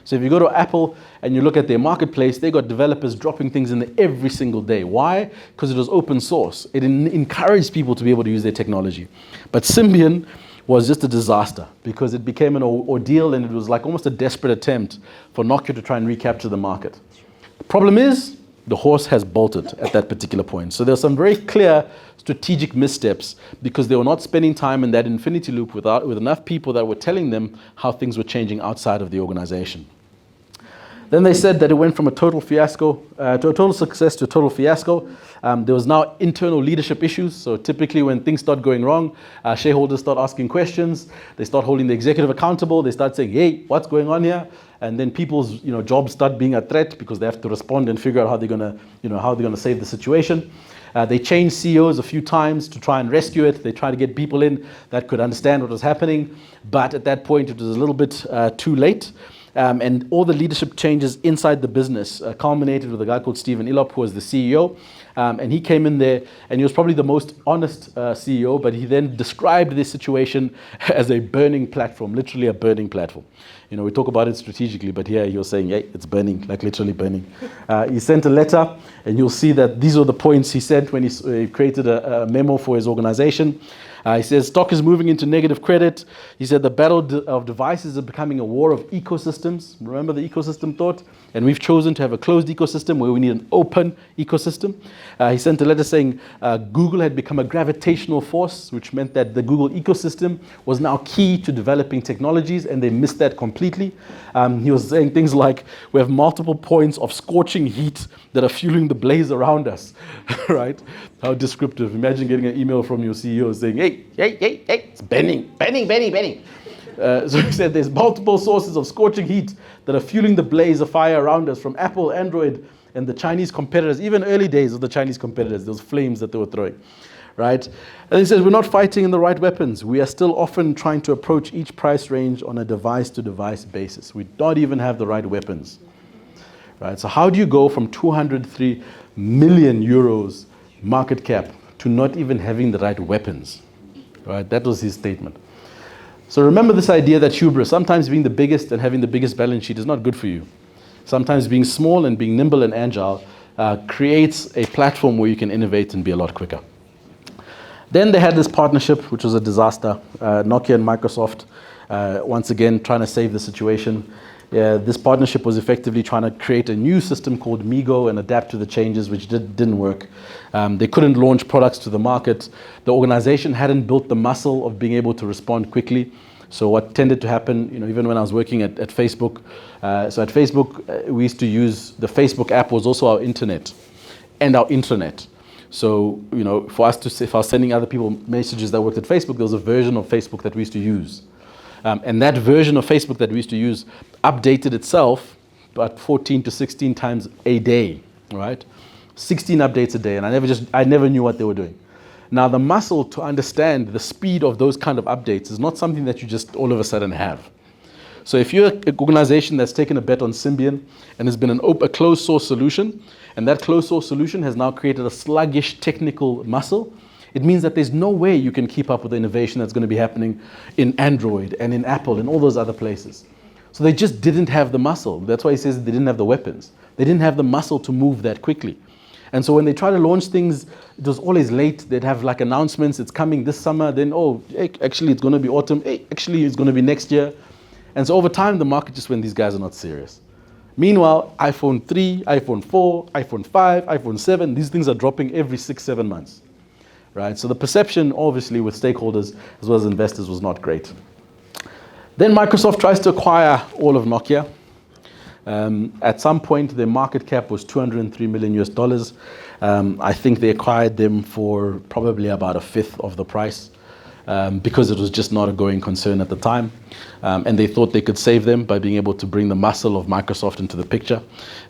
So if you go to Apple and you look at their marketplace, they got developers dropping things in there every single day. Why? Because it was open source. It encouraged people to be able to use their technology. But Symbian was just a disaster because it became an ordeal, and it was like almost a desperate attempt for Nokia to try and recapture the market. The problem is the horse has bolted at that particular point. So there's some very clear strategic missteps because they were not spending time in that infinity loop with enough people that were telling them how things were changing outside of the organization. Then they said that it went from a total fiasco to a total success to a total fiasco. There was now internal leadership issues. So typically when things start going wrong, shareholders start asking questions. They start holding the executive accountable. They start saying, hey, what's going on here? And then people's jobs start being a threat because they have to respond and figure out how they're going to save the situation. They changed CEOs a few times to try and rescue it. They tried to get people in that could understand what was happening. But at that point, it was a little bit too late. And all the leadership changes inside the business culminated with a guy called Stephen Illop, who was the CEO. And he came in there, and he was probably the most honest CEO, but he then described this situation as a burning platform, literally a burning platform. We talk about it strategically, but here he was saying, hey, it's burning, like literally burning. He sent a letter, and you'll see that these are the points he sent when he created a memo for his organization. He says, stock is moving into negative credit. He said the battle of devices is becoming a war of ecosystems. Remember the ecosystem thought? And we've chosen to have a closed ecosystem where we need an open ecosystem. He sent a letter saying Google had become a gravitational force, which meant that the Google ecosystem was now key to developing technologies, and they missed that completely. He was saying things like, we have multiple points of scorching heat that are fueling the blaze around us, right? How descriptive. Imagine getting an email from your CEO saying, hey, it's burning. So he said there's multiple sources of scorching heat that are fueling the blaze of fire around us, from Apple, Android, and the Chinese competitors, even early days of the Chinese competitors, those flames that they were throwing, right? And he says we're not fighting in the right weapons. We are still often trying to approach each price range on a device-to-device basis. We don't even have the right weapons. right? So how do you go from 203 million euros market cap to not even having the right weapons, right? That was his statement. So remember this idea that hubris, sometimes being the biggest and having the biggest balance sheet is not good for you. Sometimes being small and being nimble and agile creates a platform where you can innovate and be a lot quicker. Then they had this partnership, which was a disaster. Nokia and Microsoft, once again, trying to save the situation. This partnership was effectively trying to create a new system called Migo and adapt to the changes, which didn't work. They couldn't launch products to the market. The organization hadn't built the muscle of being able to respond quickly. So what tended to happen, even when I was working at Facebook, so at Facebook, we used to use, the Facebook app was also our internet and our intranet. So, for us to say, if I was sending other people messages that worked at Facebook, there was a version of Facebook that we used to use. And that version of Facebook that we used to use updated itself about 14 to 16 times a day, right? 16 updates a day, and I never knew what they were doing. Now, the muscle to understand the speed of those kind of updates is not something that you just all of a sudden have. So if you're an organization that's taken a bet on Symbian and has been a closed source solution, and that closed source solution has now created a sluggish technical muscle, it means that there's no way you can keep up with the innovation that's going to be happening in Android and in Apple and all those other places. So they just didn't have the muscle. That's why he says they didn't have the weapons. They didn't have the muscle to move that quickly. And so when they try to launch things, it was always late. They'd have like announcements, it's coming this summer, then, actually it's going to be autumn, actually it's going to be next year. And so over time, the market just went, these guys are not serious. Meanwhile, iPhone 3, iPhone 4, iPhone 5, iPhone 7, these things are dropping every 6-7 months, right? So the perception, obviously, with stakeholders as well as investors was not great. Then Microsoft tries to acquire all of Nokia. At some point, their market cap was $203 million. I think they acquired them for probably about a fifth of the price because it was just not a going concern at the time. And they thought they could save them by being able to bring the muscle of Microsoft into the picture.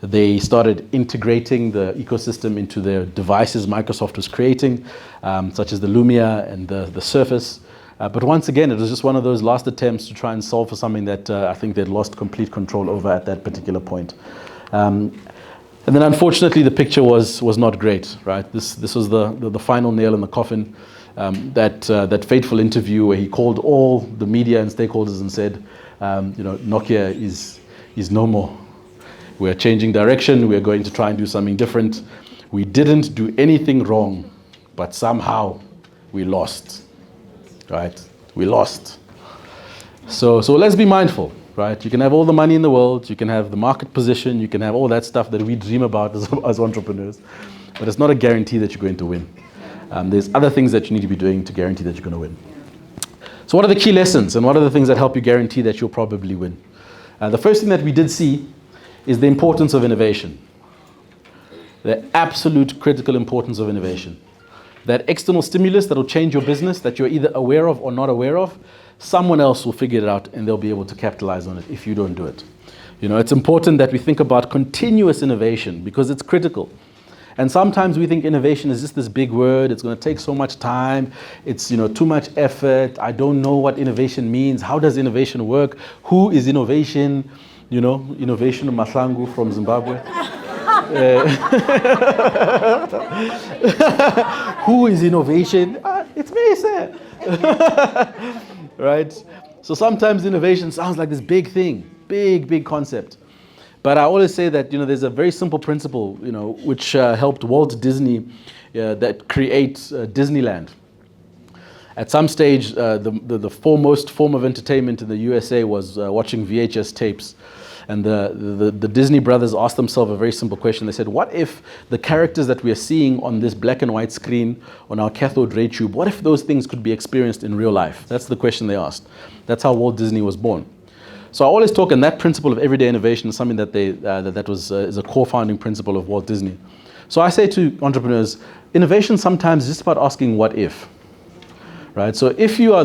They started integrating the ecosystem into their devices Microsoft was creating, such as the Lumia and the Surface. But once again, it was just one of those last attempts to try and solve for something that I think they'd lost complete control over at that particular point. And then unfortunately, the picture was not great, right? This was the final nail in the coffin. That fateful interview where he called all the media and stakeholders and said, Nokia is no more. We're changing direction. We're going to try and do something different. We didn't do anything wrong, but somehow we lost. Right? We lost. So let's be mindful, right? You can have all the money in the world, you can have the market position, you can have all that stuff that we dream about as entrepreneurs, but it's not a guarantee that you're going to win. There's other things that you need to be doing to guarantee that you're going to win. So what are the key lessons and what are the things that help you guarantee that you'll probably win? The first thing that we did see is the importance of innovation. The absolute critical importance of innovation. That external stimulus that will change your business that you're either aware of or not aware of, someone else will figure it out and they'll be able to capitalize on it if you don't do it. It's important that we think about continuous innovation because it's critical. And sometimes we think innovation is just this big word. It's going to take so much time. It's too much effort. I don't know what innovation means. How does innovation work? Who is innovation? Innovation Mahlangu from Zimbabwe. Who is innovation? It's me, sir. Right? So sometimes innovation sounds like this big thing, big concept. But I always say that there's a very simple principle, which helped Walt Disney that create Disneyland. At some stage, the foremost form of entertainment in the USA was watching VHS tapes. And the Disney brothers asked themselves a very simple question. They said, what if the characters that we are seeing on this black and white screen on our cathode ray tube, what if those things could be experienced in real life? That's the question they asked. That's how Walt Disney was born. So I always talk, and that principle of everyday innovation is something that is a core founding principle of Walt Disney. So I say to entrepreneurs, innovation sometimes is just about asking what if. Right? So if you're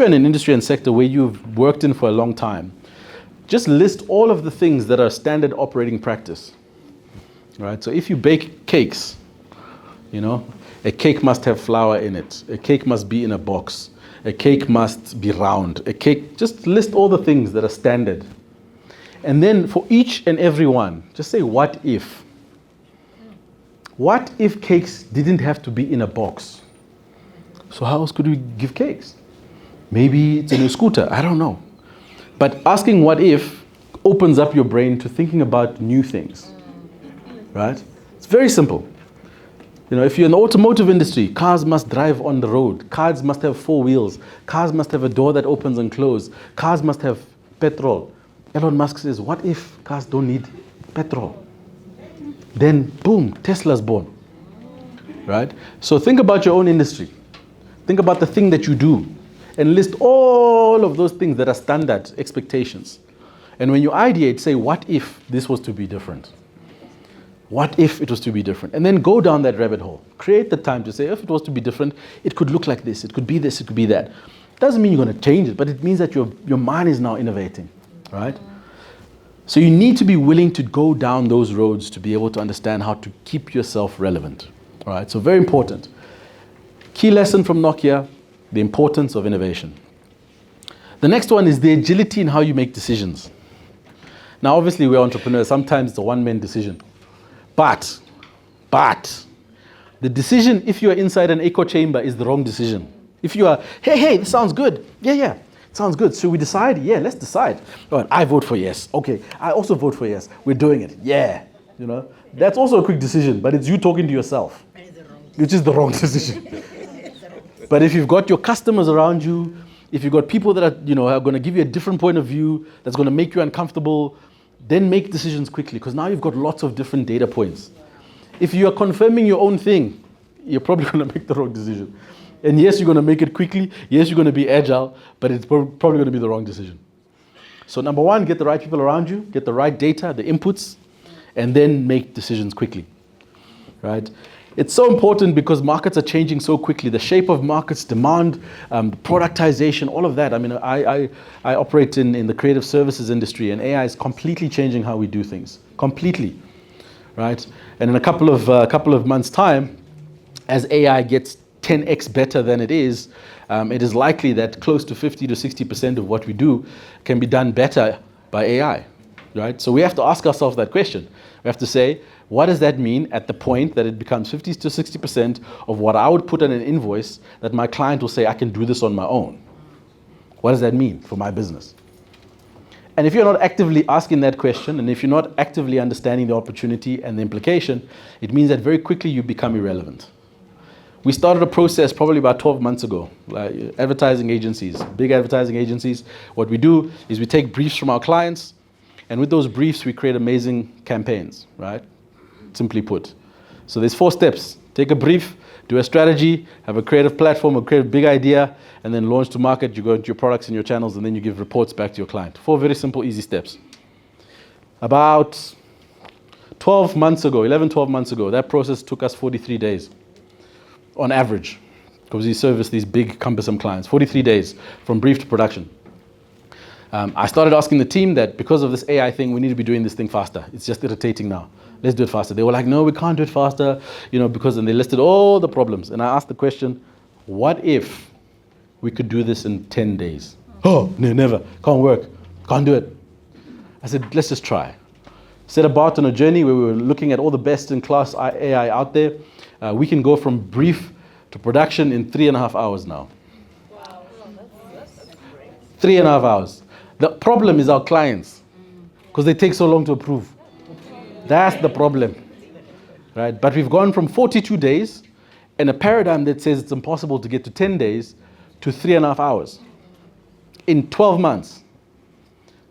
in an industry and sector where you've worked in for a long time, just list all of the things that are standard operating practice. Right? So if you bake cakes, a cake must have flour in it. A cake must be in a box. A cake must be round. Just list all the things that are standard. And then for each and every one, just say, what if? What if cakes didn't have to be in a box? So how else could we give cakes? Maybe it's a new scooter, I don't know. But asking what if opens up your brain to thinking about new things, right? It's very simple. You know, if you're in the automotive industry, cars must drive on the road. Cars must have 4 wheels. Cars must have a door that opens and closes. Cars must have petrol. Elon Musk says, what if cars don't need petrol? Then, boom, Tesla's born, right? So think about your own industry. Think about the thing that you do and list all of those things that are standard expectations. And when you ideate, say, what if this was to be different? What if it was to be different? And then go down that rabbit hole. Create the time to say, if it was to be different, it could look like this, it could be this, it could be that. Doesn't mean you're going to change it, but it means that your mind is now innovating, right? So you need to be willing to go down those roads to be able to understand how to keep yourself relevant, all right? So very important. Key lesson from Nokia, the importance of innovation. The next one is the agility in how you make decisions. Now, obviously, we're entrepreneurs. Sometimes it's a one-man decision. But, the decision, if you are inside an echo chamber, is the wrong decision. If you are, hey, this sounds good. Yeah, it sounds good. Should we decide? Yeah, let's decide. All right, I vote for yes. Okay, I also vote for yes. We're doing it. Yeah, you know. That's also a quick decision, but it's you talking to yourself, which is the wrong decision. But if you've got your customers around you, if you've got people that are going to give you a different point of view, that's going to make you uncomfortable, then make decisions quickly, because now you've got lots of different data points. If you are confirming your own thing, you're probably going to make the wrong decision. And yes, you're going to make it quickly. Yes, you're going to be agile, but it's probably going to be the wrong decision. So number one, get the right people around you, get the right data, the inputs, and then make decisions quickly, right? It's so important because markets are changing so quickly. The shape of markets, demand, productization, all of that. I mean, I operate in the creative services industry, and AI is completely changing how we do things, completely, right? And in a couple of months' time, as AI gets 10x better than it is likely that close to 50 to 60% of what we do can be done better by AI, right? So we have to ask ourselves that question. We have to say, what does that mean at the point that it becomes 50 to 60% of what I would put on an invoice that my client will say, I can do this on my own? What does that mean for my business? And if you're not actively asking that question, and if you're not actively understanding the opportunity and the implication, it means that very quickly you become irrelevant. We started a process probably about 12 months ago, like advertising agencies, big advertising agencies. What we do is we take briefs from our clients, and with those briefs, we create amazing campaigns, right? Simply put. So there's 4 steps. Take a brief, do a strategy, have a creative platform, a creative big idea, and then launch to market. You go into your products and your channels, and then you give reports back to your client. 4 very simple, easy steps. About 12 months ago, that process took us 43 days. On average, because we service these big, cumbersome clients, 43 days from brief to production. I started asking the team that because of this AI thing, we need to be doing this thing faster. It's just irritating now. Let's do it faster. They were like, no, we can't do it faster, because, and they listed all the problems. And I asked the question, what if we could do this in 10 days? Oh, no, never. Can't work. Can't do it. I said, let's just try. Set about on a journey where we were looking at all the best-in-class AI out there. We can go from brief to production in 3.5 hours now.
Wow. That's great.
3.5 hours. The problem is our clients, because they take so long to approve. That's the problem, right? But we've gone from 42 days and a paradigm that says it's impossible to get to 10 days to 3.5 hours in 12 months.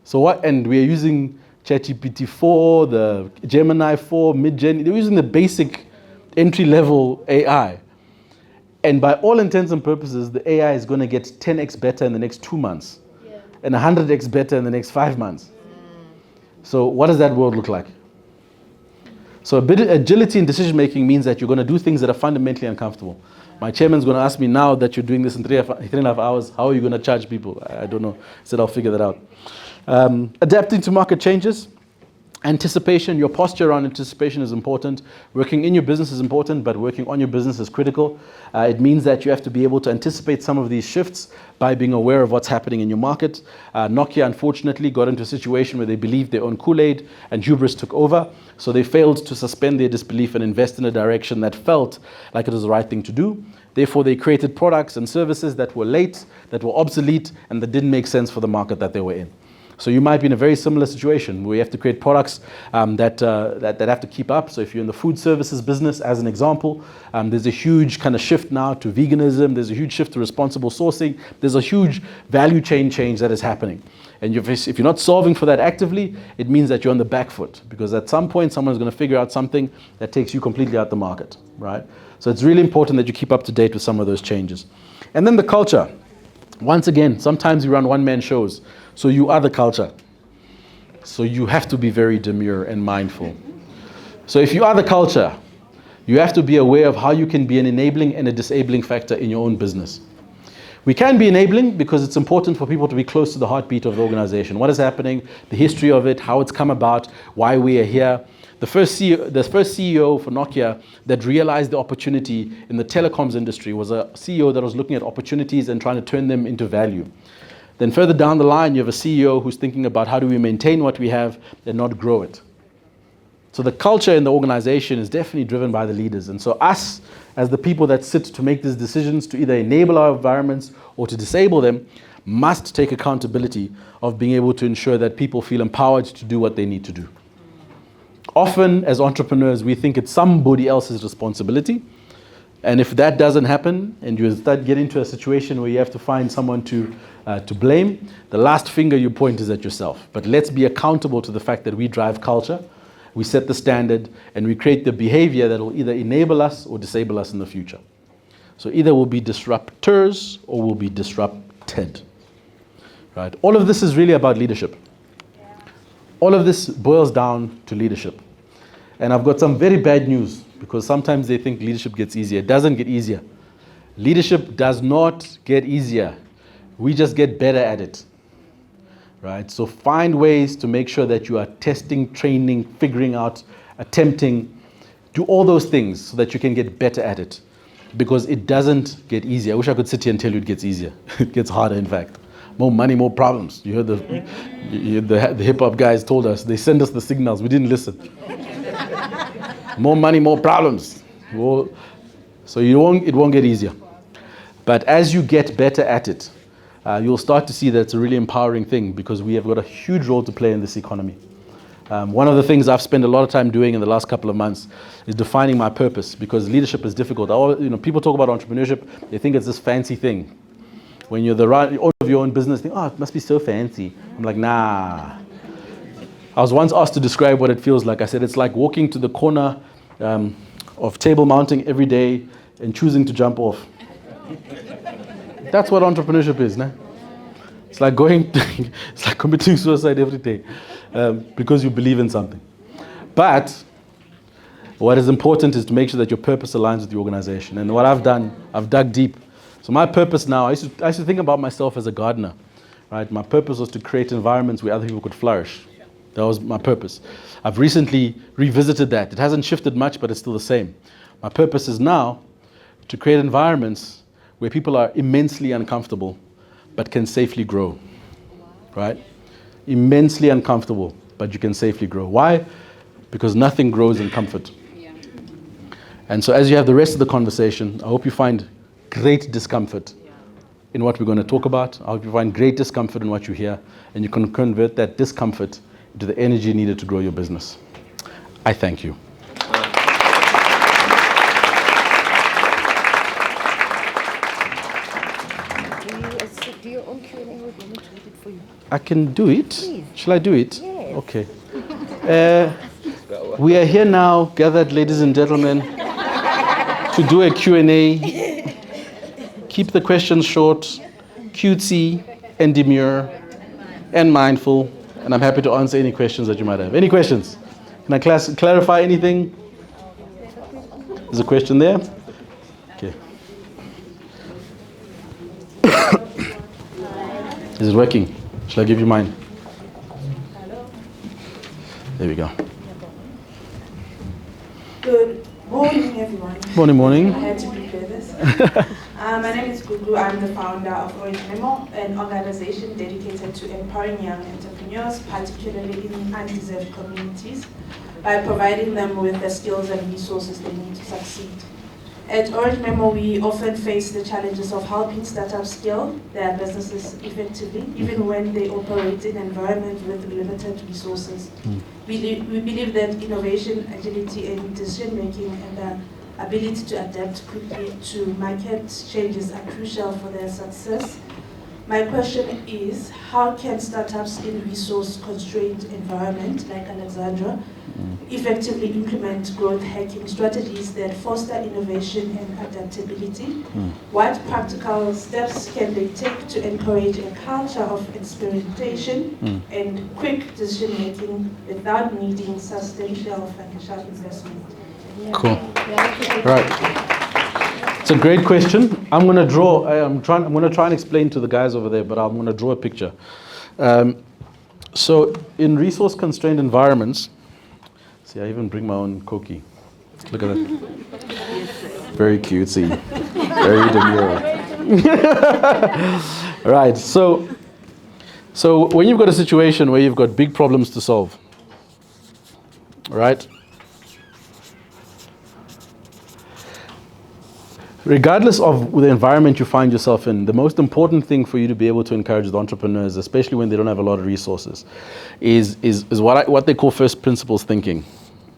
So what? And we're using ChatGPT 4, the Gemini 4, Mid-Gen. They're using the basic entry-level AI. And by all intents and purposes, the AI is going to get 10x better in the next 2 months, and 100x better in the next 5 months. So what does that world look like? So a bit of agility in decision-making means that you're going to do things that are fundamentally uncomfortable. My chairman's going to ask me now that you're doing this in 3.5 hours, how are you going to charge people? I don't know. I said I'll figure that out. Adapting to market changes. Anticipation, your posture around anticipation is important. Working in your business is important, but working on your business is critical. It means that you have to be able to anticipate some of these shifts by being aware of what's happening in your market. Nokia, unfortunately, got into a situation where they believed their own Kool-Aid and hubris took over. So they failed to suspend their disbelief and invest in a direction that felt like it was the right thing to do. Therefore, they created products and services that were late, that were obsolete, and that didn't make sense for the market that they were in. So you might be in a very similar situation where you have to create products that have to keep up. So if you're in the food services business, as an example, there's a huge kind of shift now to veganism. There's a huge shift to responsible sourcing. There's a huge value chain change that is happening. And if you're not solving for that actively, it means that you're on the back foot, because at some point someone's going to figure out something that takes you completely out the market, right? So it's really important that you keep up to date with some of those changes. And then the culture. Once again, sometimes you run one-man shows. So you are the culture. So you have to be very demure and mindful. So if you are the culture, you have to be aware of how you can be an enabling and a disabling factor in your own business. We can be enabling because it's important for people to be close to the heartbeat of the organization. What is happening, the history of it, how it's come about, why we are here. The first CEO for Nokia that realized the opportunity in the telecoms industry was a CEO that was looking at opportunities and trying to turn them into value. Then further down the line, you have a CEO who's thinking about how do we maintain what we have and not grow it. So the culture in the organization is definitely driven by the leaders. And so us, as the people that sit to make these decisions to either enable our environments or to disable them, must take accountability of being able to ensure that people feel empowered to do what they need to do. Often, as entrepreneurs, we think it's somebody else's responsibility. And if that doesn't happen, and you start getting to a situation where you have to find someone to blame, the last finger you point is at yourself. But let's be accountable to the fact that we drive culture, we set the standard, and we create the behavior that will either enable us or disable us in the future. So either we'll be disruptors or we'll be disrupted. Right? All of this is really about leadership. All of this boils down to leadership. And I've got some very bad news, because sometimes they think leadership gets easier. It doesn't get easier. Leadership does not get easier. We just get better at it. Right? So find ways to make sure that you are testing, training, figuring out, attempting. Do all those things so that you can get better at it. Because it doesn't get easier. I wish I could sit here and tell you it gets easier. It gets harder, in fact. More money, more problems. You heard the hip-hop guys told us. They send us the signals. We didn't listen. More money, more problems. Well, so it won't get easier. But as you get better at it, you'll start to see that it's a really empowering thing, because we have got a huge role to play in this economy. One of the things I've spent a lot of time doing in the last couple of months is defining my purpose, because leadership is difficult. People talk about entrepreneurship, they think it's this fancy thing. When you're the owner of your own business, think, oh, it must be so fancy. I'm like, nah. I was once asked to describe what it feels like. I said, it's like walking to the corner of table mounting every day and choosing to jump off. That's what entrepreneurship is, nah? It's like it's like committing suicide every day because you believe in something. But what is important is to make sure that your purpose aligns with the organization. And what I've done, I've dug deep. So my purpose now, I used to think about myself as a gardener, right? My purpose was to create environments where other people could flourish. That was my purpose. I've recently revisited that. It hasn't shifted much, but it's still the same. My purpose is now to create environments where people are immensely uncomfortable, but can safely grow, right? Immensely uncomfortable, but you can safely grow. Why? Because nothing grows in comfort. Yeah. And so as you have the rest of the conversation, I hope you find great discomfort in what we're going to talk about. I hope you find great discomfort in what you hear, and you can convert that discomfort into the energy needed to grow your business. I thank you.
Do your own Q&A, or do you want me to read it for you?
I can do it.
Please.
Shall I do it?
Yes.
Okay. We are here now, gathered, ladies and gentlemen, to do a Q&A. Keep the questions short, cutesy, and demure, and mindful. And I'm happy to answer any questions that you might have. Any questions? Can I clarify anything? There's a question there? Okay. Is it working? Shall I give you mine? There we go.
Good morning, everyone.
Morning.
I had to prepare this. My name is Gugu. I'm the founder of Orange Memo, an organization dedicated to empowering young entrepreneurs, particularly in undeserved communities, by providing them with the skills and resources they need to succeed. At Orange Memo, we often face the challenges of helping startups scale their businesses effectively, even when they operate in an environment with limited resources. We believe that innovation, agility, and decision-making and the ability to adapt quickly to market changes are crucial for their success. My question is, how can startups in resource-constrained environment like Alexandra effectively implement growth hacking strategies that foster innovation and adaptability? What practical steps can they take to encourage a culture of experimentation and quick decision-making without needing substantial financial investment?
Cool. Right. It's a great question. I'm going to try and explain to the guys over there, but I'm going to draw a picture. So in resource-constrained environments, see, I even bring my own cookie. Look at that. Very cutesy. Very demure. Right. So when you've got a situation where you've got big problems to solve, right? Regardless of the environment you find yourself in, the most important thing for you to be able to encourage the entrepreneurs, especially when they don't have a lot of resources, is what they call first principles thinking,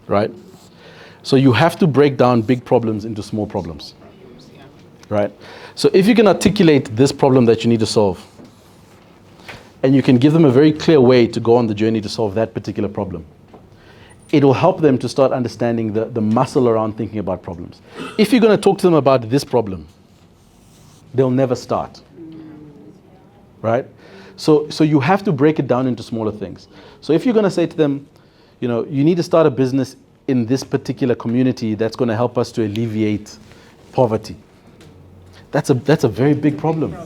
right? So you have to break down big problems into small problems, right? So if you can articulate this problem that you need to solve, and you can give them a very clear way to go on the journey to solve that particular problem, it will help them to start understanding the muscle around thinking about problems. If you're going to talk to them about this problem, they'll never start, right? So you have to break it down into smaller things. So if you're going to say to them, you need to start a business in this particular community that's going to help us to alleviate poverty. That's a very big problem,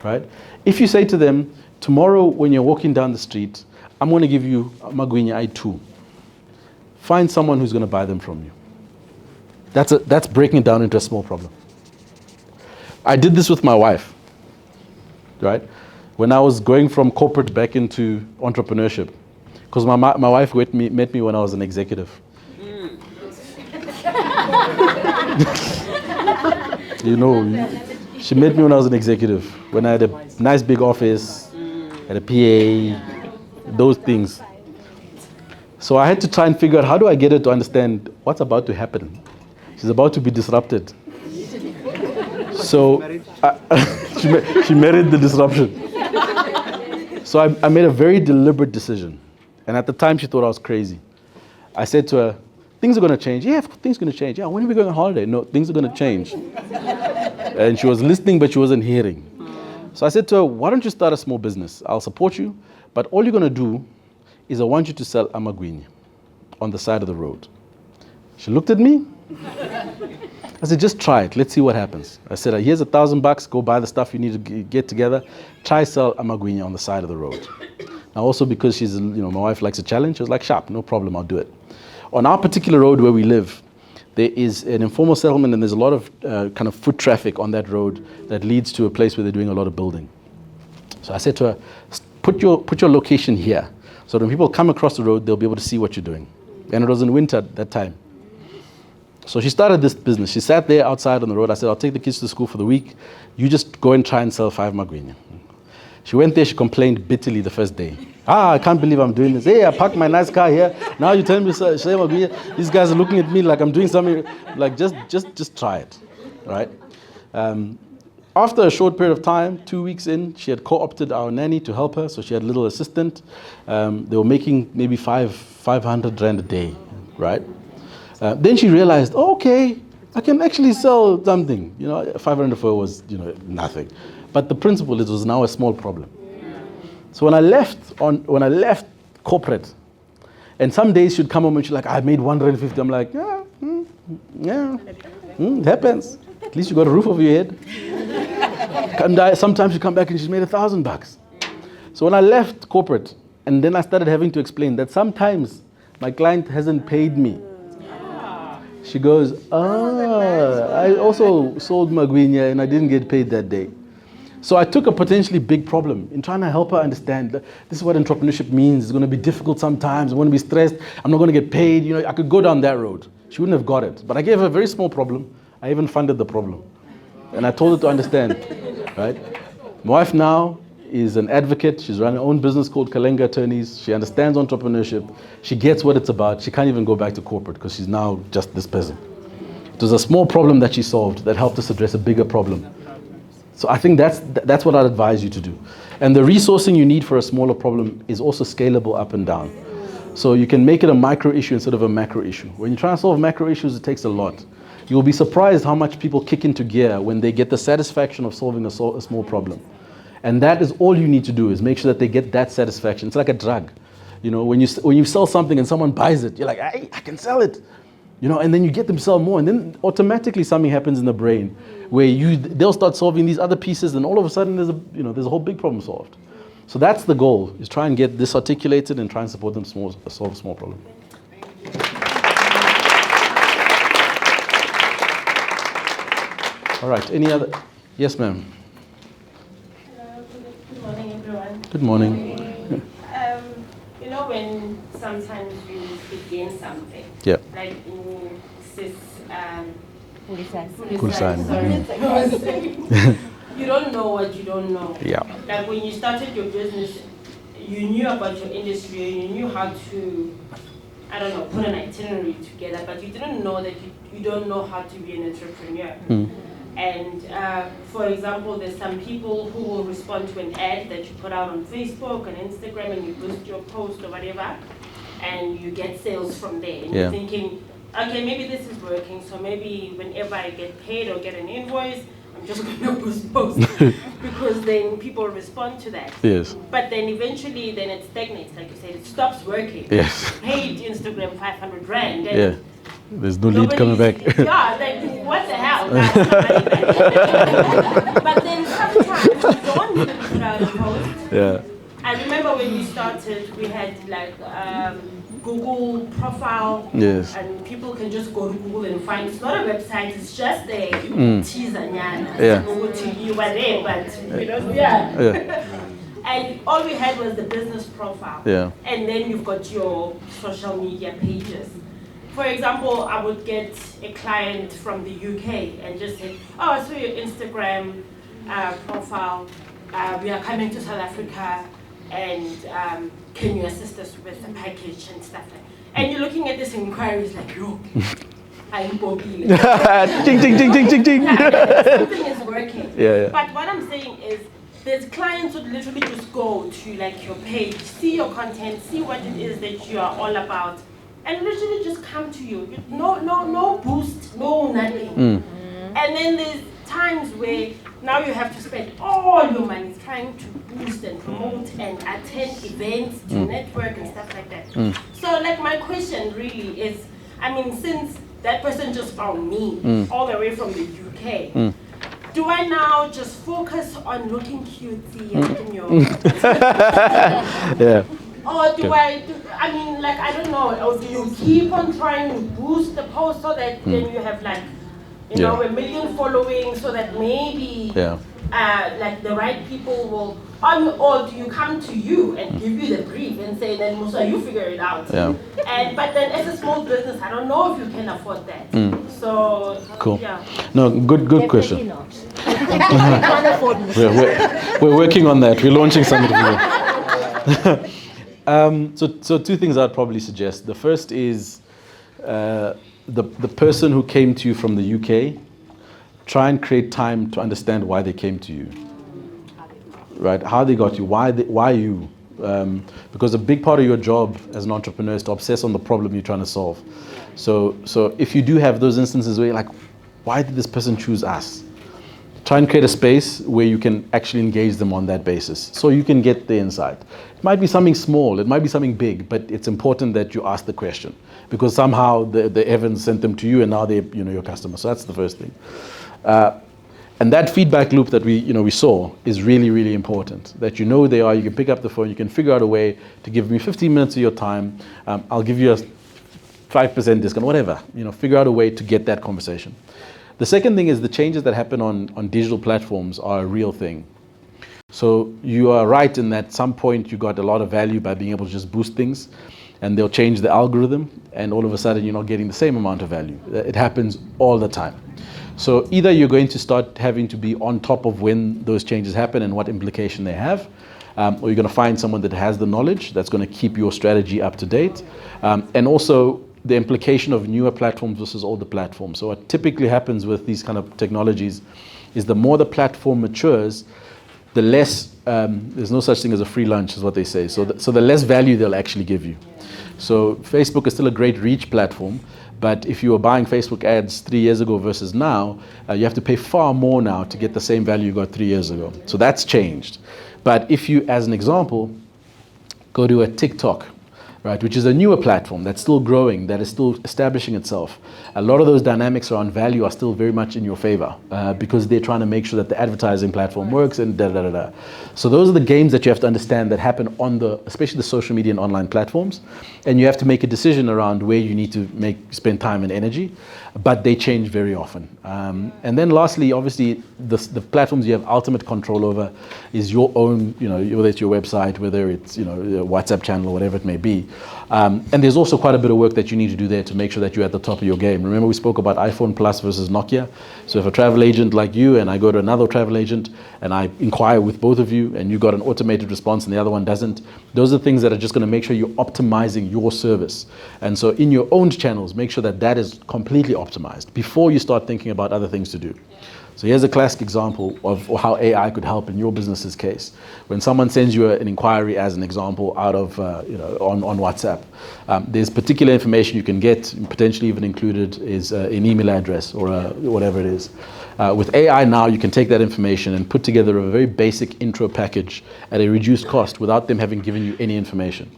right? If you say to them, tomorrow when you're walking down the street, I'm going to give you Magwinya I2. Find someone who's going to buy them from you. That's breaking it down into a small problem. I did this with my wife, right? When I was going from corporate back into entrepreneurship, because my wife met me when I was an executive. She met me when I was an executive, when I had a nice big office, had a PA, those things. So I had to try and figure out, how do I get her to understand what's about to happen? She's about to be disrupted. So she married the disruption. So I made a very deliberate decision. And at the time, she thought I was crazy. I said to her, things are going to change. Yeah, things are going to change. Yeah, when are we going on holiday? No, things are going to change. And she was listening, but she wasn't hearing. So I said to her, why don't you start a small business? I'll support you. But all you're going to do is I want you to sell amagwini on the side of the road. She looked at me. I said, just try it. Let's see what happens. I said, here's $1,000. Go buy the stuff you need to get together. Try sell amagwini on the side of the road. Now also because she's, my wife likes a challenge, she was like, sharp, no problem, I'll do it. On our particular road where we live, there is an informal settlement and there's a lot of kind of foot traffic on that road that leads to a place where they're doing a lot of building. So I said to her, put your location here, so when people come across the road, they'll be able to see what you're doing. And it was in winter at that time. So she started this business. She sat there outside on the road. I said, I'll take the kids to school for the week. You just go and try and sell 5 magwinya. She went there, she complained bitterly the first day. I can't believe I'm doing this. Hey, I parked my nice car here. Now you tell me to sell magwinya. These guys are looking at me like I'm doing something. Like, just try it, right? After a short period of time, 2 weeks in, she had co-opted our nanny to help her, so she had a little assistant. They were making maybe 500 rand a day, right? Then she realized, okay, I can actually sell something. 500 for her was, nothing. But the principle, it was now a small problem. So when I left corporate, and some days she'd come home and she's like, I made 150. I'm like, it happens. At least you got a roof over your head. Sometimes you come back and she's made $1,000. So when I left corporate And then I started having to explain that sometimes my client hasn't paid me. She goes, I also sold Magwinya and I didn't get paid that day. So I took a potentially big problem in trying to help her understand that this is what entrepreneurship means. It's going to be difficult sometimes. I'm going to be stressed. I'm not going to get paid. You know, I could go down that road. She wouldn't have got it. But I gave her a very small problem. I even funded the problem. And I told her to understand, right? My wife now is an advocate. She's run her own business called Kalenga Attorneys. She understands entrepreneurship. She gets what it's about. She can't even go back to corporate because she's now just this person. It was a small problem that she solved that helped us address a bigger problem. So I think that's what I'd advise you to do. And the resourcing you need for a smaller problem is also scalable up and down. So you can make it a micro issue instead of a macro issue. When you try to solve macro issues, it takes a lot. You'll be surprised how much people kick into gear when they get the satisfaction of solving a small problem. And that is all you need to do, is make sure that they get that satisfaction. It's like a drug. You know, when you sell something and someone buys it, you're like, hey, I can sell it. You know, and then you get them to sell more, and then automatically something happens in the brain where they'll start solving these other pieces, and all of a sudden there's a whole big problem solved. So that's the goal, is try and get this articulated and try and support them solve a small problem. All right, any other? Yes, ma'am.
Hello, good morning, everyone.
Good morning.
You know, when sometimes you begin something,
Yeah.
like in this,
Kulisani.
sorry, you don't know what you don't know.
Yeah.
Like when you started your business, you knew about your industry, you knew how to, I don't know, put an itinerary together, but you didn't know that you don't know how to be an entrepreneur. And for example, there's some people who will respond to an ad that you put out on Facebook and Instagram, and you boost your post or whatever, and you get sales from there. And you're thinking, okay, maybe this is working, so maybe whenever I get paid or get an invoice, I'm just going to post because then people respond to that.
Yes.
But then eventually, then it stagnates, like you said, it stops working.
Yes.
Paid Instagram 500 rand. And
Yeah. There's no lead coming back.
Yeah, like, what the hell? That's not money back. But then sometimes you don't need to put out a post.
Yeah.
I remember when we started, we had like Google profile.
Yes.
And people can just go to Google and find, it's not a website, it's just a teaser.
Yeah.
Google TV, whatever, but you know, yeah. And all we had was the business profile.
Yeah.
And then you've got your social media pages. For example, I would get a client from the UK and just say, oh, I saw your Instagram profile. We are coming to South Africa, and can you assist us with the package and stuff like that? And you're looking at this inquiries like, yo, I'm Bobby.
Ching, ching, ching, ching, ching, ching.
Something is working.
Yeah.
But what I'm saying is, there's clients who literally just go to like your page, see your content, see what it is that you are all about, and literally just come to you. No boost, no nothing. And then there's times where now you have to spend all your money trying to boost and promote and attend events, to network and stuff like that. So like my question really is, I mean, since that person just found me all the way from the UK, do I now just focus on looking cutesy and
Yeah.
or do I mean, like, I don't know, or do you keep on trying to boost the post so that then you have like, you know, 1 million following, so that maybe like the right people will, or do you come to you and give you the brief and say, then Musa, you figure it out.
Yeah.
But then as a small business, I don't know if you can afford that. So,
Cool.
yeah.
No, good question.
Not. Can't afford it.
We're working on that. We're launching something. So two things I'd probably suggest. The first is the person who came to you from the UK, try and create time to understand why they came to you. Right? How they got you, why you. Because a big part of your job as an entrepreneur is to obsess on the problem you're trying to solve. So if you do have those instances where you're like, why did this person choose us? Try and create a space where you can actually engage them on that basis, so you can get the insight. It might be something small, it might be something big, but it's important that you ask the question, because somehow the Evans sent them to you and now they're your customer. So that's the first thing. And that feedback loop that we saw is really, really important. That you know they are, you can pick up the phone, you can figure out a way to give me 15 minutes of your time. I'll give you a 5% discount, whatever. Figure out a way to get that conversation. The second thing is the changes that happen on digital platforms are a real thing. So you are right in that at some point you got a lot of value by being able to just boost things, and they'll change the algorithm, and all of a sudden you're not getting the same amount of value. It happens all the time. So either you're going to start having to be on top of when those changes happen and what implication they have, or you're going to find someone that has the knowledge that's going to keep your strategy up to date, and also the implication of newer platforms versus older platforms. So what typically happens with these kind of technologies is the more the platform matures, the less, there's no such thing as a free lunch is what they say. So the less value they'll actually give you. So Facebook is still a great reach platform, but if you were buying Facebook ads 3 years ago versus now, you have to pay far more now to get the same value you got 3 years ago. So that's changed. But if you, as an example, go to a TikTok, right, which is a newer platform that's still growing, that is still establishing itself. A lot of those dynamics around value are still very much in your favor because they're trying to make sure that the advertising platform works and da-da-da-da. So those are the games that you have to understand that happen on especially the social media and online platforms. And you have to make a decision around where you need to spend time and energy, but they change very often. And then lastly, obviously, the platforms you have ultimate control over is your own, whether it's your website, whether it's, a WhatsApp channel or whatever it may be. And there's also quite a bit of work that you need to do there to make sure that you're at the top of your game. Remember we spoke about iPhone Plus versus Nokia? So if a travel agent like you and I go to another travel agent and I inquire with both of you and you got an automated response and the other one doesn't, those are things that are just going to make sure you're optimizing your service. And so in your own channels, make sure that is completely optimized before you start thinking about other things to do. So here's a classic example of how AI could help in your business's case. When someone sends you an inquiry, as an example, out of on WhatsApp, there's particular information you can get, potentially even included is an email address or whatever it is. With AI now, you can take that information and put together a very basic intro package at a reduced cost without them having given you any information.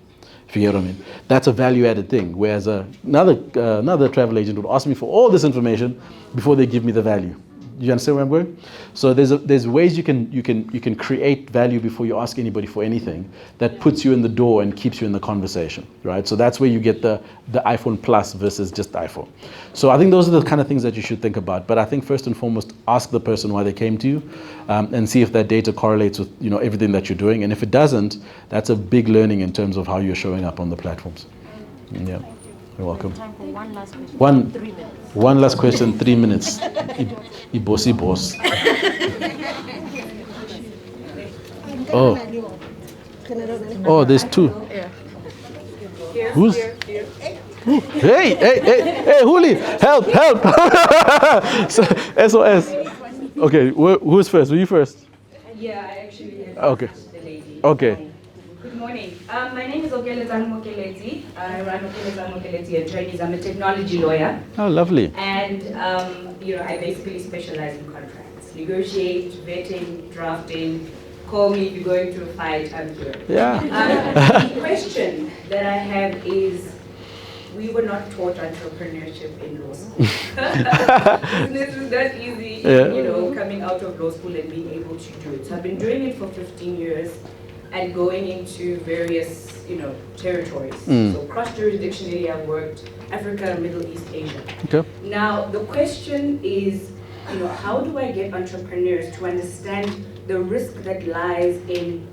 If you get what I mean. That's a value-added thing. Whereas another travel agent would ask me for all this information before they give me the value. You understand where I'm going? So there's ways you can create value before you ask anybody for anything that puts you in the door and keeps you in the conversation, right? So that's where you get the iPhone Plus versus just iPhone. So I think those are the kind of things that you should think about. But I think first and foremost, ask the person why they came to you, and see if that data correlates with everything that you're doing. And if it doesn't, that's a big learning in terms of how you're showing up on the platforms. Yeah. You're welcome.
Time for one last question. 3 minutes.
One last question, 3 minutes. Bossy boss. Oh, there's two. Who's? Hey, Huli, help. SOS. Okay, who's first? Were you first?
Yeah, I actually have
Okay.
the lady.
Okay.
Good morning. My name is Okelezan Mokeleti. I run Okelezan Mokeleti Attorneys. I'm a technology lawyer.
Oh, lovely.
And, I basically specialize in contracts. Negotiate, vetting, drafting. Call me if you're going through a fight, I'm here.
Yeah.
The question that I have is, we were not taught entrepreneurship in law school. Business is that easy, coming out of law school and being able to do it. So I've been doing it for 15 years and going into various, territories. So cross-jurisdictionally, I've worked Africa, Middle East, Asia.
Okay.
Now, the question is, how do I get entrepreneurs to understand the risk that lies in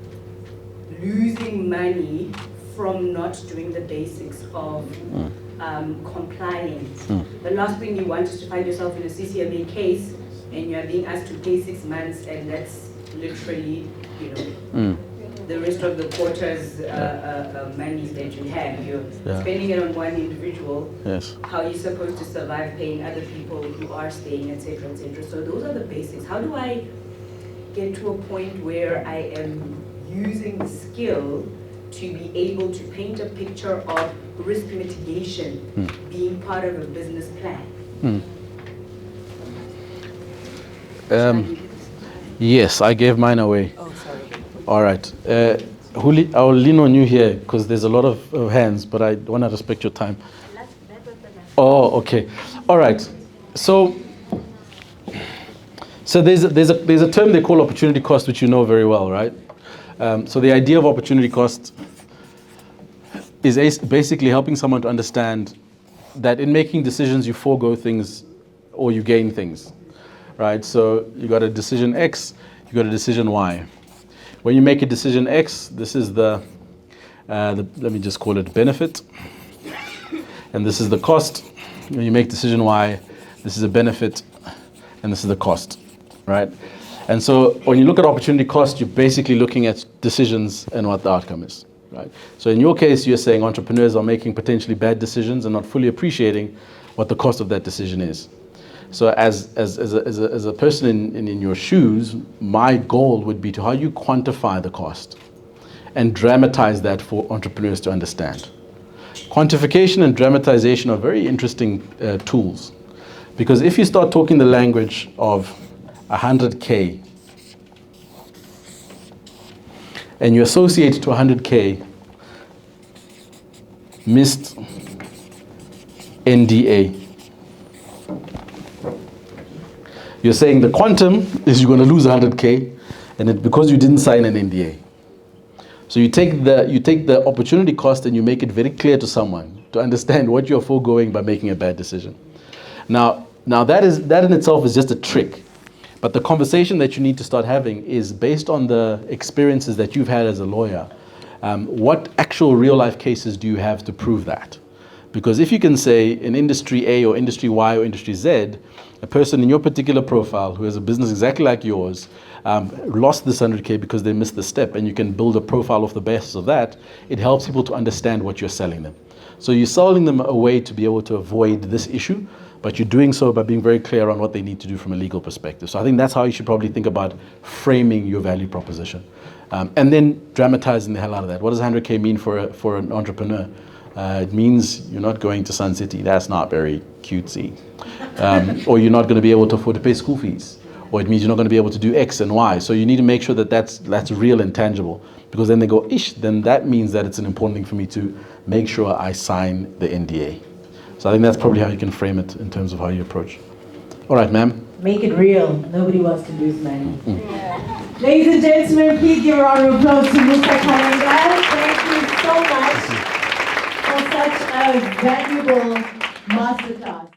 losing money from not doing the basics of compliance? The last thing you want is to find yourself in a CCMA case and you're being asked to pay 6 months, and that's literally, the rest of the quarter's monies that you have. You're spending it on one individual.
Yes.
How are you supposed to survive paying other people who are staying, etc., etc.? So those are the basics. How do I get to a point where I am using the skill to be able to paint a picture of risk mitigation being part of a business plan?
Yes, I gave mine away.
Oh, sorry.
All right. Huli, I'll lean on you here because there's a lot of hands, but I want to respect your time. Oh, okay. All right. So So there's a term they call opportunity cost, which you know very well, right? So the idea of opportunity cost is basically helping someone to understand that in making decisions, you forego things or you gain things, right? So you got a decision X, you got a decision Y. When you make a decision X, this is the let me just call it benefit, and this is the cost. When you make decision Y, this is a benefit, and this is the cost, right? And so when you look at opportunity cost, you're basically looking at decisions and what the outcome is, right? So in your case, you're saying entrepreneurs are making potentially bad decisions and not fully appreciating what the cost of that decision is. So as a person in your shoes, my goal would be to how you quantify the cost and dramatize that for entrepreneurs to understand. Quantification and dramatization are very interesting tools, because if you start talking the language of 100K and you associate to 100K missed NDA, you're saying the quantum is you're going to lose 100K, and because you didn't sign an NDA. So you take the opportunity cost and you make it very clear to someone to understand what you're foregoing by making a bad decision. Now that in itself is just a trick, but the conversation that you need to start having is based on the experiences that you've had as a lawyer. What actual real life cases do you have to prove that? Because if you can say in industry A or industry Y or industry Z, a person in your particular profile who has a business exactly like yours lost this 100K because they missed the step, and you can build a profile off the basis of that, it helps people to understand what you're selling them. So you're selling them a way to be able to avoid this issue, but you're doing so by being very clear on what they need to do from a legal perspective. So I think that's how you should probably think about framing your value proposition. And then dramatizing the hell out of that. What does 100K mean for an entrepreneur? It means you're not going to Sun City. That's not very cutesy. Or you're not going to be able to afford to pay school fees. Or it means you're not going to be able to do X and Y. So you need to make sure that that's real and tangible. Because then they go, ish, then that means that it's an important thing for me to make sure I sign the NDA. So I think that's probably how you can frame it in terms of how you approach. All right, ma'am.
Make it real. Nobody wants to lose money. Ladies and gentlemen, please give a round of applause to Musa Kalenga. Thank you so much for such a valuable masterclass.